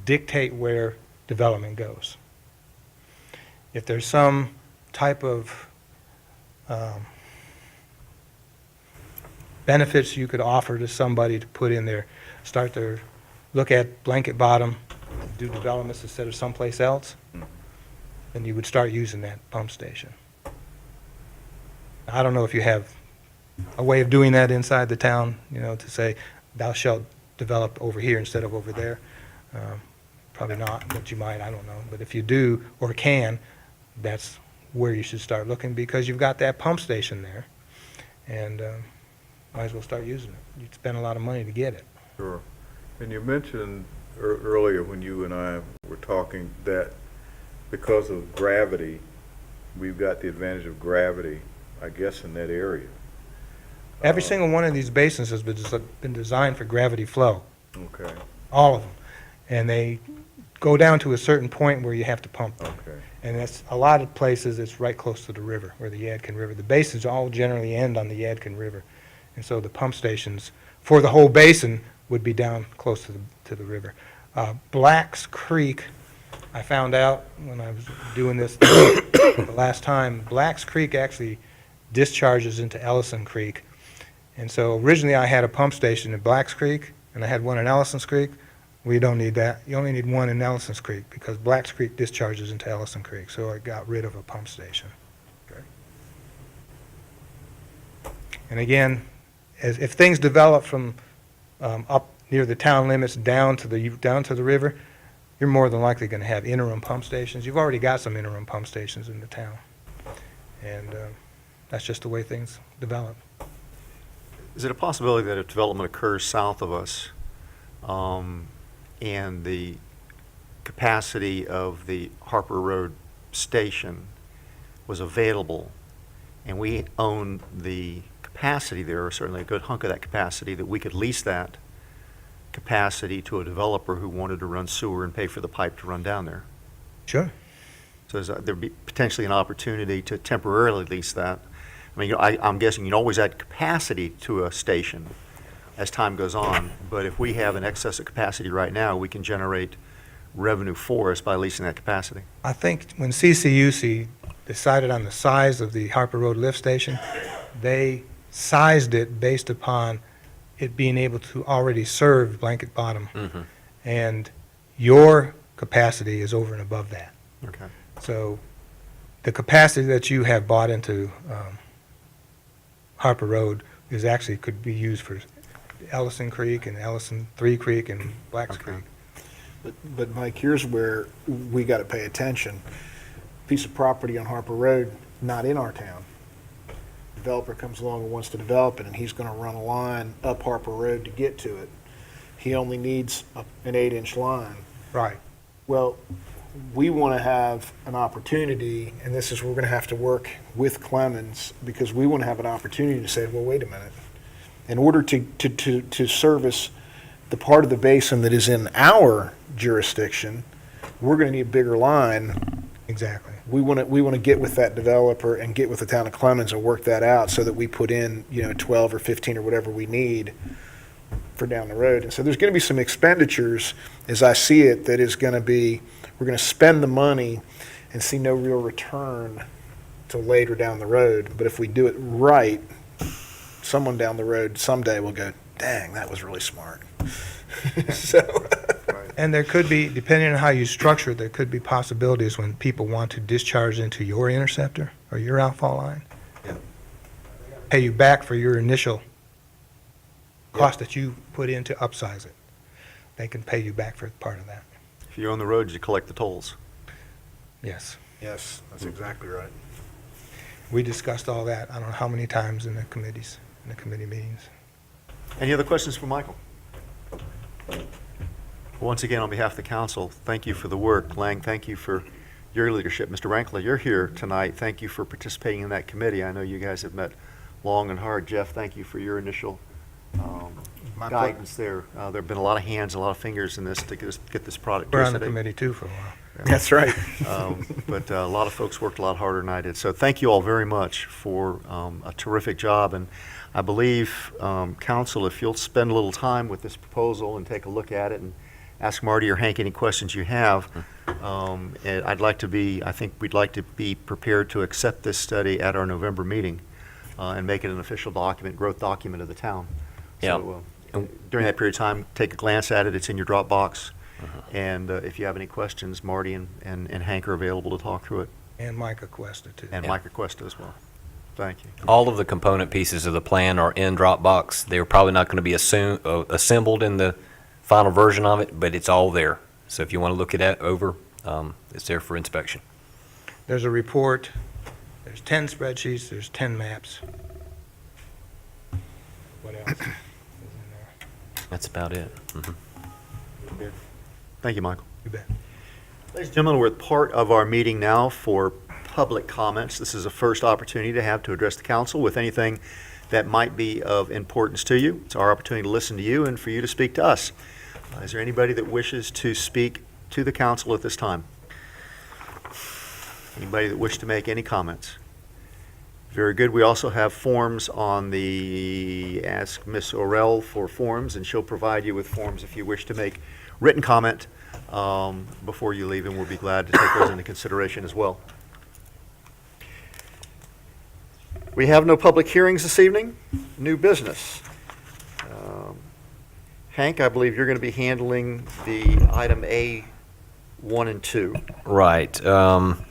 dictate where development goes. If there's some type of benefits you could offer to somebody to put in there, look at Blanket Bottom, do developments instead of someplace else, then you would start using that pump station. I don't know if you have a way of doing that inside the town, to say, thou shalt develop over here instead of over there. Probably not, but you might, I don't know. But if you do or can, that's where you should start looking, because you've got that pump station there, and might as well start using it. You'd spend a lot of money to get it. Sure. And you mentioned earlier when you and I were talking that because of gravity, we've got the advantage of gravity, I guess, in that area. Every single one of these basins has been designed for gravity flow, Okay, all of them. And they go down to a certain point where you have to pump them. okay. And that's, a lot of places, it's right close to the river, where the Yadkin River. The basins all generally end on the Yadkin River. And so the pump stations for the whole basin would be down close to the river. Black's Creek, I found out when I was doing this the last time, Black's Creek actually discharges into Ellison Creek. And so originally I had a pump station in Black's Creek, and I had one in Ellison's Creek. We don't need that. You only need one in Ellison's Creek, because Black's Creek discharges into Ellison Creek, so I got rid of a pump station. Okay. And again, if things develop from up near the town limits down to the river, you're more than likely going to have interim pump stations. You've already got some interim pump stations in the town, and that's just the way things develop. Is it a possibility that if development occurs south of us, and the capacity of the Harper Road station was available, and we own the capacity there, or certainly a good hunk of that capacity, that we could lease that capacity to a developer who wanted to run sewer and pay for the pipe to run down there? Sure. So there'd be potentially an opportunity to temporarily lease that. I mean, I'm guessing you'd always add capacity to a station as time goes on, but if we have an excess of capacity right now, we can generate revenue for us by leasing that capacity. I think when CCUC decided on the size of the Harper Road lift station, they sized it based upon it being able to already serve Blanket Bottom. Mm-hmm. And your capacity is over and above that. Okay. So the capacity that you have bought into Harper Road could be used for Ellison Creek and Ellison 3 Creek and Blacks Okay. Creek. But Mike, here's where we got to pay attention. Piece of property on Harper Road, not in our town. Developer comes along and wants to develop it, and he's going to run a line up Harper Road to get to it. He only needs an 8-inch line. Right. Well, we want to have an opportunity, and this is, we're going to have to work with Clemens, because we want to have an opportunity to say, well, wait a minute. In order to service the part of the basin that is in our jurisdiction, we're going to need a bigger line Exactly. We want to get with that developer and get with the town of Clemens and work that out so that we put in, 12 or 15 or whatever we need for down the road. And so there's going to be some expenditures, as I see it, that is going to be, we're going to spend the money and see no real return till later down the road. But if we do it right, someone down the road someday will go, dang, that was really smart. So. And there could be, depending on how you structure it, there could be possibilities when people want to discharge into your interceptor or your outfall line. Yeah. Pay you back for your initial cost that you put in to upsize it. They can pay you back for part of that. If you're on the road, you collect the tolls. Yes. Yes, that's exactly right. We discussed all that, I don't know how many times in the committees, in the committee meetings. Any other questions for Michael? Once again, on behalf of the council, thank you for the work. Lang, thank you for your leadership. Mr. Rankler, you're here tonight. Thank you for participating in that committee. I know you guys have met long and hard. Jeff, thank you for your initial guidance there. There have been a lot of hands, a lot of fingers in this to get this product We're here on the today. committee too for a while. That's right. But a lot of folks worked a lot harder than I did. So thank you all very much for a terrific job. And I believe, council, if you'll spend a little time with this proposal and take a look at it and ask Marty or Hank any questions you have, and I think we'd like to be prepared to accept this study at our November meeting and make it an official document, growth document of the town. Yeah. So during that period of time, take a glance at it. It's in your Dropbox. And if you have any questions, Marty and Hank are available to talk through it. And Mike Aquesta too. And Yeah. Mike Requesta as well. Thank you. All of the component pieces of the plan are in Dropbox. They're probably not going to be assembled in the final version of it, but it's all there. So if you want to look it over, it's there for inspection. There's a report, there's 10 spreadsheets, there's 10 maps. What else is in there? That's about it. Thank you, Michael. You bet. Ladies and gentlemen, we're at part of our meeting now for public comments. This is a first opportunity to have to address the council with anything that might be of importance to you. It's our opportunity to listen to you and for you to speak to us. Is there anybody that wishes to speak to the council at this time? Anybody that wishes to make any comments? Very good. We also have forms on the, ask Miss Orell for forms, and she'll provide you with forms if you wish to make written comment before you leave, and we'll be glad to take those into consideration as well. We have no public hearings this evening. New business. Hank, I believe you're going to be handling the item A, 1 and 2. Right. Item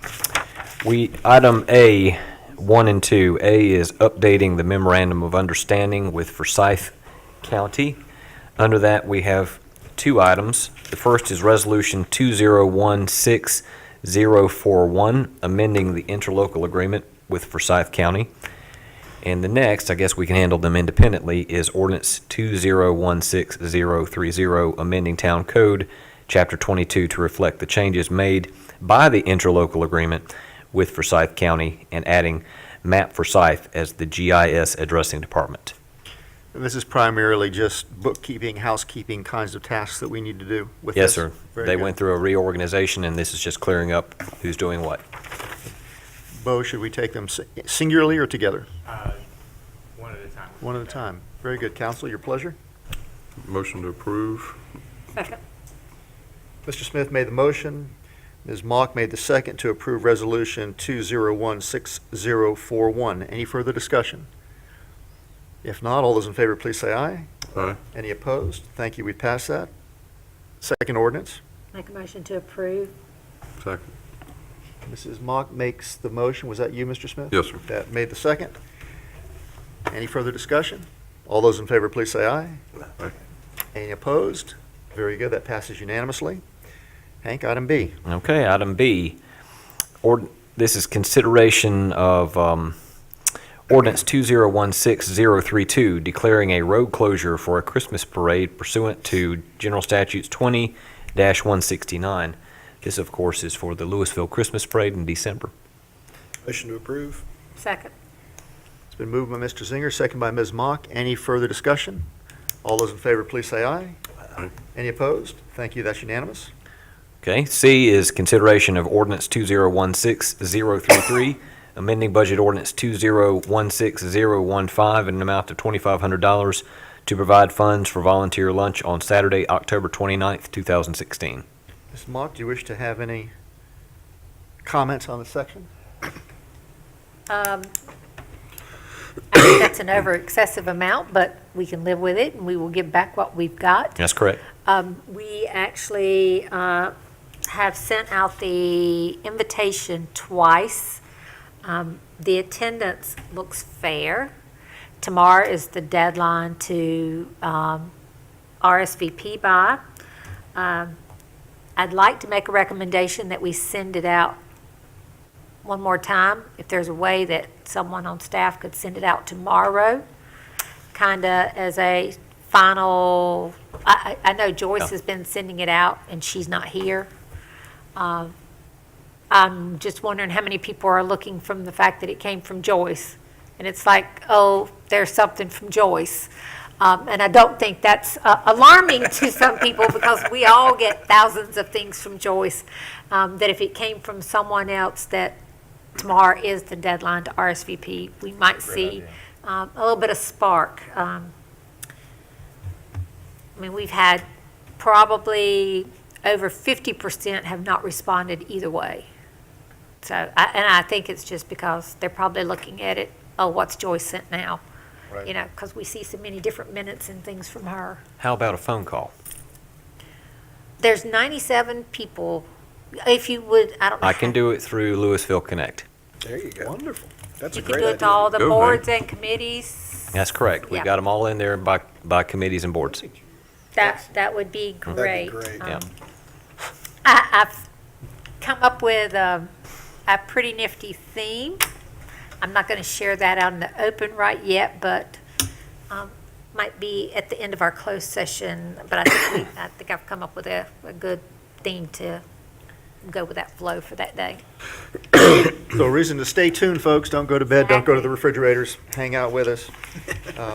A, 1 and 2. A is updating the memorandum of understanding with Forsyth County. Under that, we have 2 items. The first is Resolution 2016-041, amending the interlocal agreement with Forsyth County. And the next, I guess we can handle them independently, is Ordinance 2016-030, amending Town Code, Chapter 22, to reflect the changes made by the interlocal agreement with Forsyth County and adding Map Forsyth as the GIS addressing department. And this is primarily just bookkeeping, housekeeping kinds of tasks that we need to do with this? Yes, sir. Very They good. went through a reorganization, and this is just clearing up who's doing what. Bo, should we take them singularly or together? One at a time. One at a time. Very good. Counsel, your pleasure. Motion to approve. Second. Mr. Smith made the motion. Ms. Mock made the second to approve Resolution 2016-041. Any further discussion? If not, all those in favor, please say aye. Aye. Any opposed? Thank you. We pass that. Second ordinance. Make a motion to approve. Second. Mrs. Mock makes the motion. Was that you, Mr. Smith? Yes, sir. That made the second. Any further discussion? All those in favor, please say aye. Aye. Any opposed? Very good. That passes unanimously. Hank, item B. Okay, item B. This is consideration of Ordinance 2016-032, declaring a road closure for a Christmas parade pursuant to General Statutes 20-169. This, of course, is for the Lewisville Christmas Parade in December. Motion to approve? Second. It's been moved by Mr. Zinger, second by Ms. Mock. Any further discussion? All those in favor, please say aye. Aye. Any opposed? Thank you. That's unanimous. Okay, C is consideration of ordinance 2016-033, amending budget ordinance 2016-015 in an amount of $2,500 to provide funds for volunteer lunch on Saturday, October 29th, 2016. Ms. Mock, do you wish to have any comments on this section? I think that's an over excessive amount, but we can live with it, and we will give back what we've got. That's correct. We actually have sent out the invitation twice. The attendance looks fair. Tomorrow is the deadline to RSVP by. I'd like to make a recommendation that we send it out one more time. If there's a way that someone on staff could send it out tomorrow, kind of as a final, I know Joyce has been sending it out and she's not here. I'm just wondering how many people are looking from the fact that it came from Joyce. And it's like, oh, there's something from Joyce. And I don't think that's alarming to some people because we all get thousands of things from Joyce. That if it came from someone else, that tomorrow is the deadline to RSVP, we might see a little bit of spark. I mean, we've had probably over 50% have not responded either way. So, and I think it's just because they're probably looking at it, oh, what's Joyce sent now? Right. You know, because we see so many different minutes and things from her. How about a phone call? There's 97 people. If you would, I don't know. I can do it through Lewisville Connect. There you go. Wonderful. That's a You can great do it to idea. all the Go, man. boards and committees. That's correct. We've Yeah. got them all in there by committees and boards. That would be That'd be great. great. Yeah. I've come up with a pretty nifty theme. I'm not going to share that out in the open right yet, but might be at the end of our closed session. But I think I've come up with a good theme to go with that flow for that day. So a reason to stay tuned, folks. Don't go to bed, don't go to the refrigerators, hang out with us.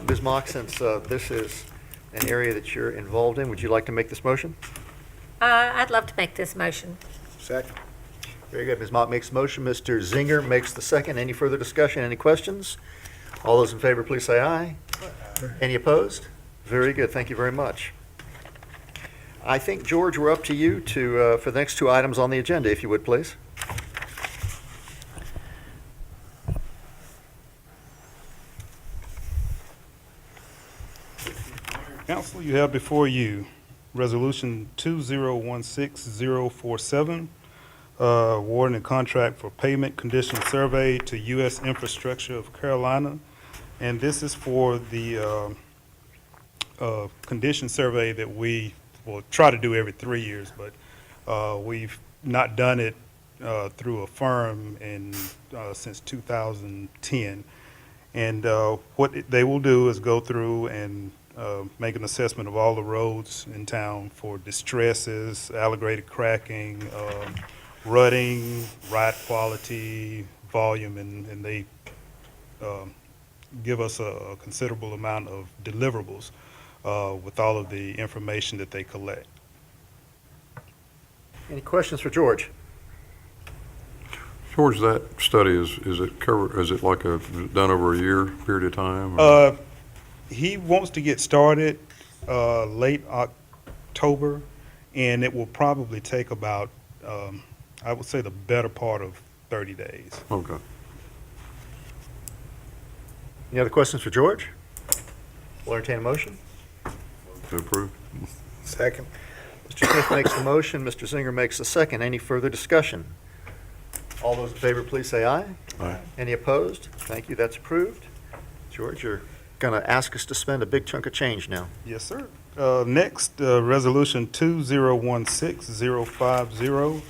Ms. Mock, since this is an area that you're involved in, would you like to make this motion? I'd love to make this motion. Second. Very good. Ms. Mock makes the motion. Mr. Zinger makes the second. Any further discussion, any questions? All those in favor, please say aye. Any opposed? Very good. Thank you very much. I think, George, we're up to you to, for the next two items on the agenda, if you would, please. Council, you have before you Resolution 2016047, awarding a contract for pavement condition survey to U.S. Infrastructure of Carolina. And this is for the condition survey that we will try to do every 3 years, but we've not done it through a firm since 2010. And what they will do is go through and make an assessment of all the roads in town for distresses, alligator cracking, rutting, ride quality, volume, and they give us a considerable amount of deliverables with all of the information that they collect. Any questions for George? George, that study, is it like done over a year period of time? or- He wants to get started late October, and it will probably take about, I would say, the better part of 30 days. Okay. Any other questions for George? We'll entertain a motion. To approve? Second. Mr. Smith makes the motion, Mr. Zinger makes the second. Any further discussion? All those in favor, please say aye. Aye. Any opposed? Thank you, that's approved. George, you're going to ask us to spend a big chunk of change now. Yes, sir. Next, Resolution 2016050.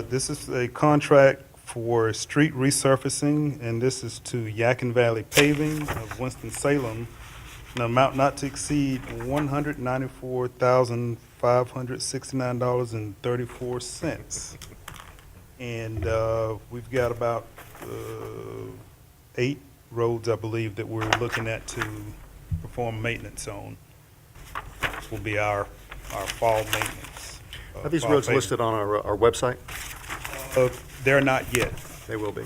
This is a contract for street resurfacing, and this is to Yakin Valley Paving of Winston-Salem, an amount not to exceed $194,569.34. And we've got about 8 roads, I believe, that we're looking at to perform maintenance on. This will be our fall maintenance. Are these file roads pavement. listed on our website? They're not yet. They will be.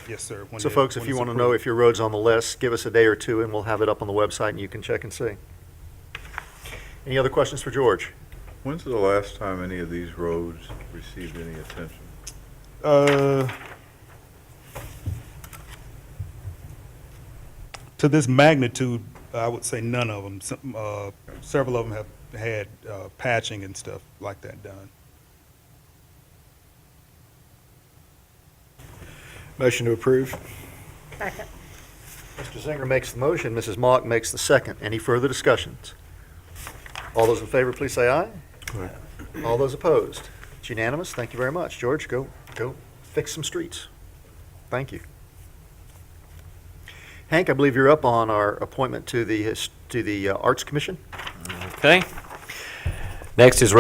Yes, sir. When So it- folks, if when you it's want to know approved. if your road's on the list, give us a day or two and we'll have it up on the website and you can check and see. Any other questions for George? When's the last time any of these roads received any attention? To this magnitude, I would say none of them. Several of them have had patching and stuff like that done. Motion to approve? Second. Mr. Zinger makes the motion, Mrs. Mock makes the second. Any further discussions? All those in favor, please say aye. Aye. All those opposed? It's unanimous. Thank you very much. George, go fix some streets. Thank you. Hank, I believe you're up on our appointment to the Arts Commission. Okay. Next is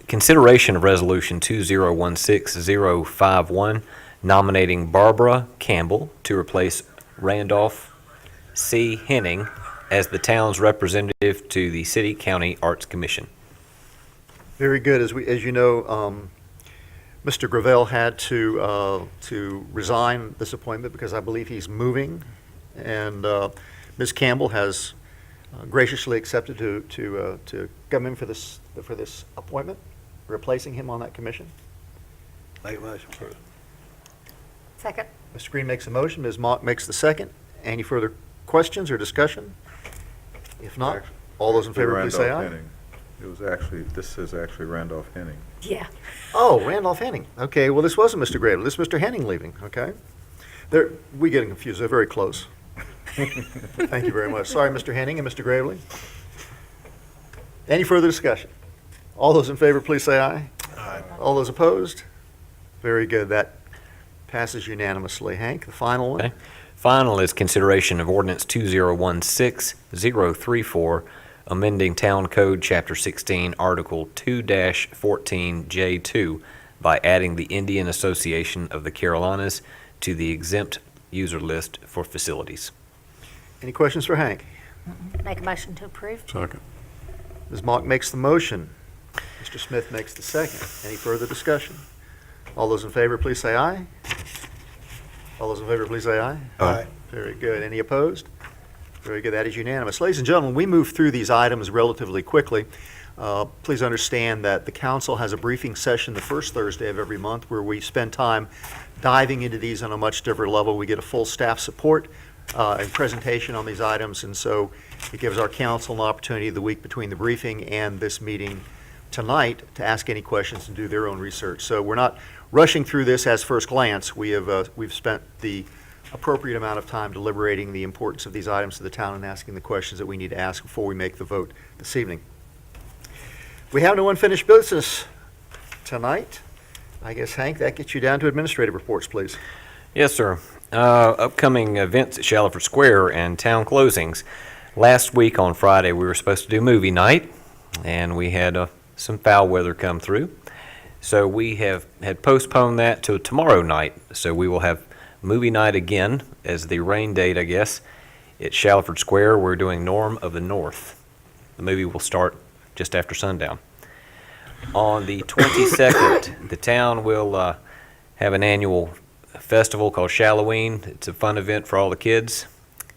consideration of Resolution 2016-051, nominating Barbara Campbell to replace Randolph C. Henning as the town's representative to the City County Arts Commission. Very good. As you know, Mr. Gravel had to resign this appointment because I believe he's moving, and Ms. Campbell has graciously accepted to come in for this appointment, replacing him on that commission. Make motion. Second. Mr. Green makes a motion, Ms. Mock makes the second. Any further questions or discussion? If not, all those in favor, please say aye. Randolph Henning. This is actually Randolph Henning. Yeah. Oh, Randolph Henning. Okay, well, this wasn't Mr. Gravel. This is Mr. Henning leaving, okay? We get confused. They're very close. Thank you very much. Sorry, Mr. Henning and Mr. Gravely. Any further discussion? All those in favor, please say aye. Aye. All those opposed? Very good. That passes unanimously. Hank, the final one? Okay. Final is consideration of ordinance 2016-034, amending Town Code Chapter 16, Article 2-14J2 by adding the Indian Association of the Carolinas to the exempt user list for facilities. Any questions for Hank? Make a motion to approve. Second. Ms. Mock makes the motion. Mr. Smith makes the second. Any further discussion? All those in favor, please say aye. All those in favor, please say aye. Aye. Very good. Any opposed? Very good. That is unanimous. Ladies and gentlemen, we move through these items relatively quickly. Please understand that the council has a briefing session the first Thursday of every month where we spend time diving into these on a much different level. We get a full staff support and presentation on these items, and so it gives our council an opportunity the week between the briefing and this meeting tonight to ask any questions and do their own research. So we're not rushing through this as first glance. We've spent the appropriate amount of time deliberating the importance of these items to the town and asking the questions that we need to ask before we make the vote this evening. We have no unfinished business tonight. I guess, Hank, that gets you down to administrative reports, please. Yes, sir. Upcoming events at Shallowford Square and town closings. Last week on Friday, we were supposed to do movie night, and we had some foul weather come through. So we had postponed that to tomorrow night. So we will have movie night again as the rain date, I guess, at Shallowford Square. We're doing Norm of the North. The movie will start just after sundown. On the 22nd, the town will have an annual festival called Shalloween. It's a fun event for all the kids.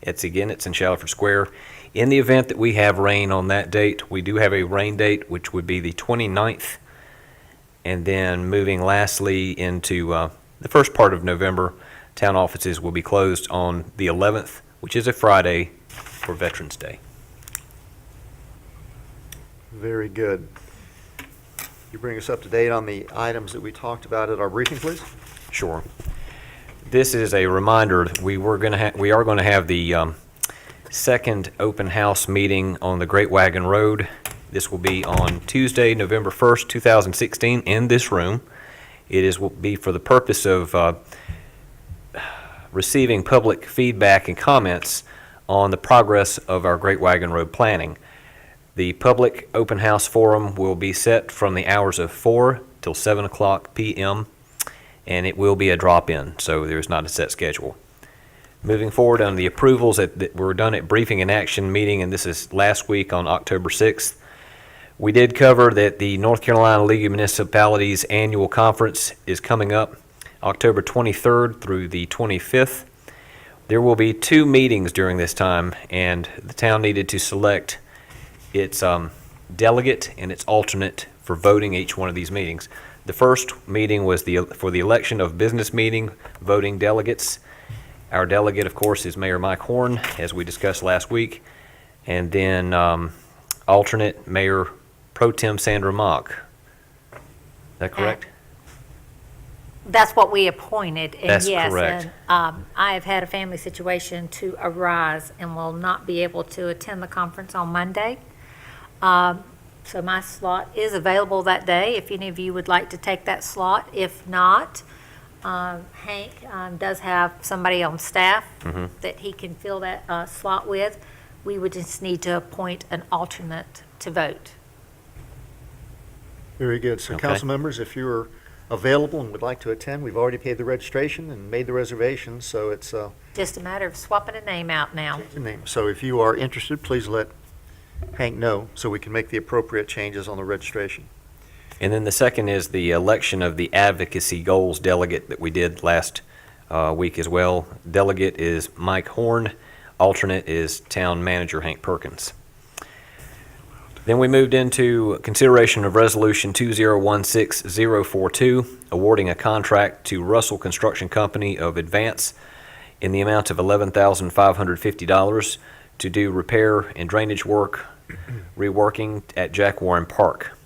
It's in Shallowford Square. In the event that we have rain on that date, we do have a rain date, which would be the 29th. And then moving lastly into the first part of November, town offices will be closed on the 11th, which is a Friday, for Veterans Day. Very good. You bring us up to date on the items that we talked about at our briefing, please? Sure. This is a reminder that we are going to have the second open house meeting on the Great Wagon Road. This will be on Tuesday, November 1st, 2016, in this room. Will be for the purpose of receiving public feedback and comments on the progress of our Great Wagon Road planning. The public open house forum will be set from the hours of 4 till 7 o'clock p.m., and it will be a drop-in, so there's not a set schedule. Moving forward on the approvals that were done at briefing and action meeting, and this is last week on October 6th, We did cover that the North Carolina League of Municipalities Annual Conference is coming up October 23rd through the 25th. There will be 2 meetings during this time, and the town needed to select its delegate and its alternate for voting each one of these meetings. The first meeting was for the election of business meeting voting delegates. Our delegate, of course, is Mayor Mike Horn, as we discussed last week, and then alternate Mayor Pro Tem Sandra Mock. Is that correct? That's what we appointed. And That's yes, correct. And I have had a family situation to arise and will not be able to attend the conference on Monday. So my slot is available that day if any of you would like to take that slot. If not, Hank does have somebody on staff that he can fill that slot with. We would just need to appoint an alternate to vote. Very good. So, Okay. council members, if you're available and would like to attend, we've already paid the registration and made the reservation, so it's Just a matter of swapping a name out now. a name. So if you are interested, please let Hank know so we can make the appropriate changes on the registration. And then the second is the election of the advocacy goals delegate that we did last week as well. Delegate is Mike Horn. Alternate is Town Manager Hank Perkins. Then we moved into consideration of Resolution 2016042, awarding a contract to Russell Construction Company of Advance in the amount of $11,550 to do repair and drainage work, reworking at Jack Warren Park.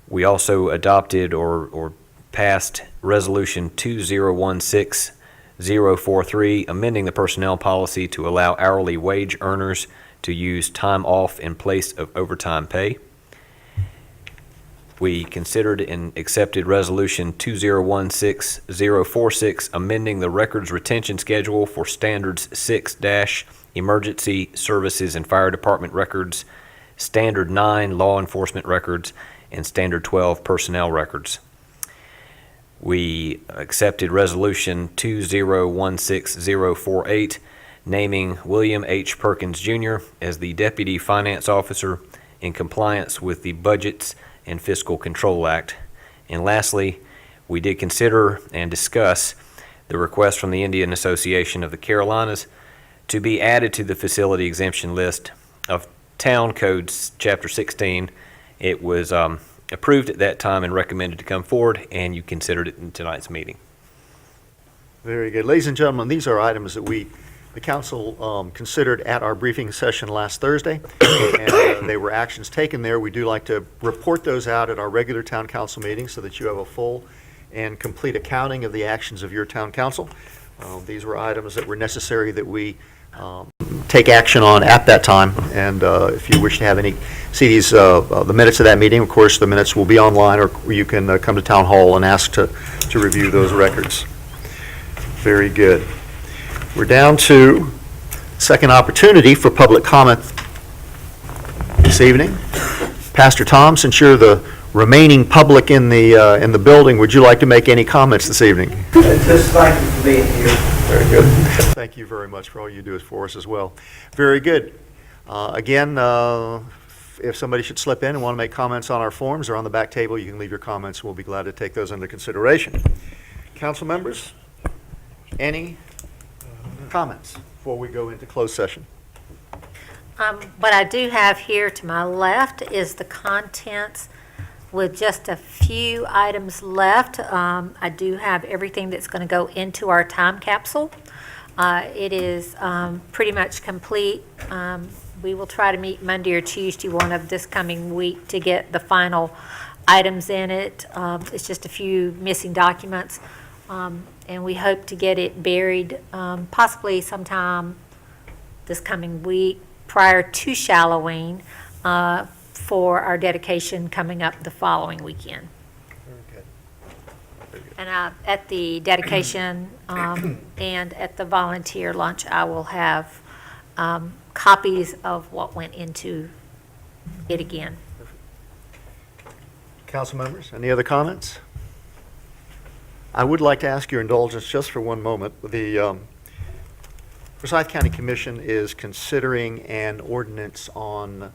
We also adopted or passed Resolution 2016043, amending the personnel policy to allow hourly wage earners to use time off in place of overtime pay. We considered and accepted Resolution 2016046, amending the records retention schedule for Standards 6- Emergency Services and Fire Department records, Standard 9 Law Enforcement records, and Standard 12 Personnel records. We accepted Resolution 2016048, naming William H. Perkins, Jr. as the Deputy Finance Officer in compliance with the Budgets and Fiscal Control Act. And lastly, we did consider and discuss the request from the Indian Association of the Carolinas to be added to the facility exemption list of Town Codes, Chapter 16. It was approved at that time and recommended to come forward, and you considered it in tonight's meeting. Very good. Ladies and gentlemen, these are items that the council considered at our briefing session last Thursday, and they were actions taken there. We do like to report those out at our regular town council meeting so that you have a full and complete accounting of the actions of your town council. These were items that were necessary that we take action on at that time, and if you wish to have see these, the minutes of that meeting, of course, the minutes will be online, or you can come to Town Hall and ask to review those records. Very good. We're down to second opportunity for public comment this evening. Pastor Tom, since you're the remaining public in the building, would you like to make any comments this evening? Just thank you for being here. Very good. Thank you very much for all you do for us as well. Very good. Again, if somebody should slip in and want to make comments on our forms or on the back table, you can leave your comments. We'll be glad to take those into consideration. Council members, any comments before we go into closed session? What I do have here to my left is the contents with just a few items left. I do have everything that's going to go into our time capsule. It is pretty much complete. We will try to meet Monday or Tuesday, one of this coming week, to get the final items in it. It's just a few missing documents. And we hope to get it buried possibly sometime this coming week prior to Shalloween for our dedication coming up the following weekend. And at the dedication and at the volunteer lunch, I will have copies of what went into it again. Council members, any other comments? I would like to ask your indulgence just for one moment. The Forsyth County Commission is considering an ordinance on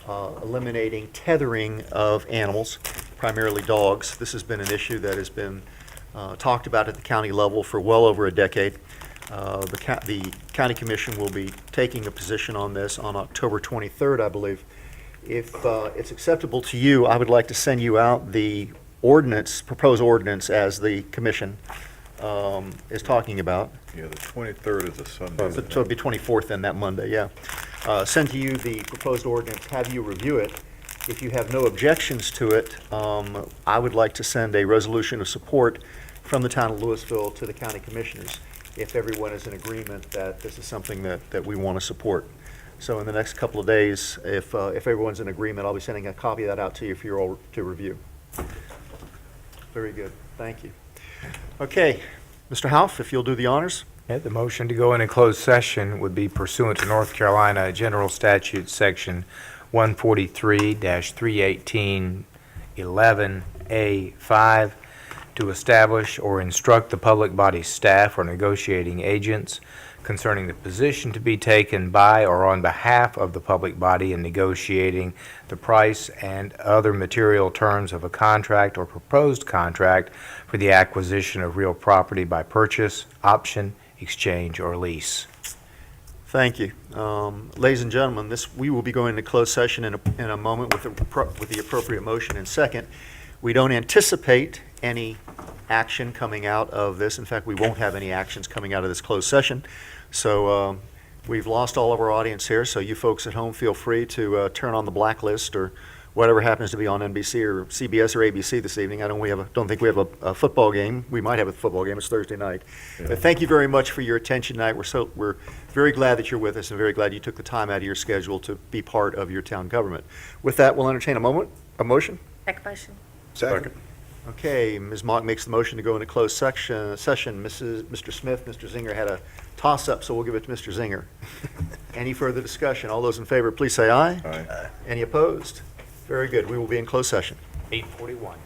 eliminating tethering of animals, primarily dogs. This has been an issue that has been talked about at the county level for well over a decade. The county commission will be taking a position on this on October 23rd, I believe. If it's acceptable to you, I would like to send you out the ordinance, proposed ordinance, as the commission is talking about. Yeah, the 23rd is a Sunday. So it'll be 24th then, that Monday, yeah. Send to you the proposed ordinance, have you review it. If you have no objections to it, I would like to send a resolution of support from the town of Lewisville to the county commissioners, if everyone is in agreement that this is something that we want to support. So in the next couple of days, if everyone's in agreement, I'll be sending a copy of that out to you for you all to review. Very good, thank you. Okay, Mr. Houff, if you'll do the honors. Yeah, the motion to go into closed session would be pursuant to North Carolina General Statute Section 143-318-11A5 to establish or instruct the public body staff or negotiating agents concerning the position to be taken by or on behalf of the public body in negotiating the price and other material terms of a contract or proposed contract for the acquisition of real property by purchase, option, exchange, or lease. Thank you. Ladies and gentlemen, we will be going into closed session in a moment with the appropriate motion and second. We don't anticipate any action coming out of this. In fact, we won't have any actions coming out of this closed session. So we've lost all of our audience here, so you folks at home feel free to turn on the blacklist or whatever happens to be on NBC or CBS or ABC this evening. Don't think we have a football game. We might have a football game. It's Thursday night. Yeah. But thank you very much for your attention tonight. We're very glad that you're with us and very glad you took the time out of your schedule to be part of your town government. With that, we'll entertain a motion. Make a motion. Second. Okay, Ms. Mock makes the motion to go into closed session. Mr. Smith, Mr. Zinger had a toss-up, so we'll give it to Mr. Zinger. Any further discussion? All those in favor, please say aye. Aye. Any opposed? Very good. We will be in closed session. 8:41.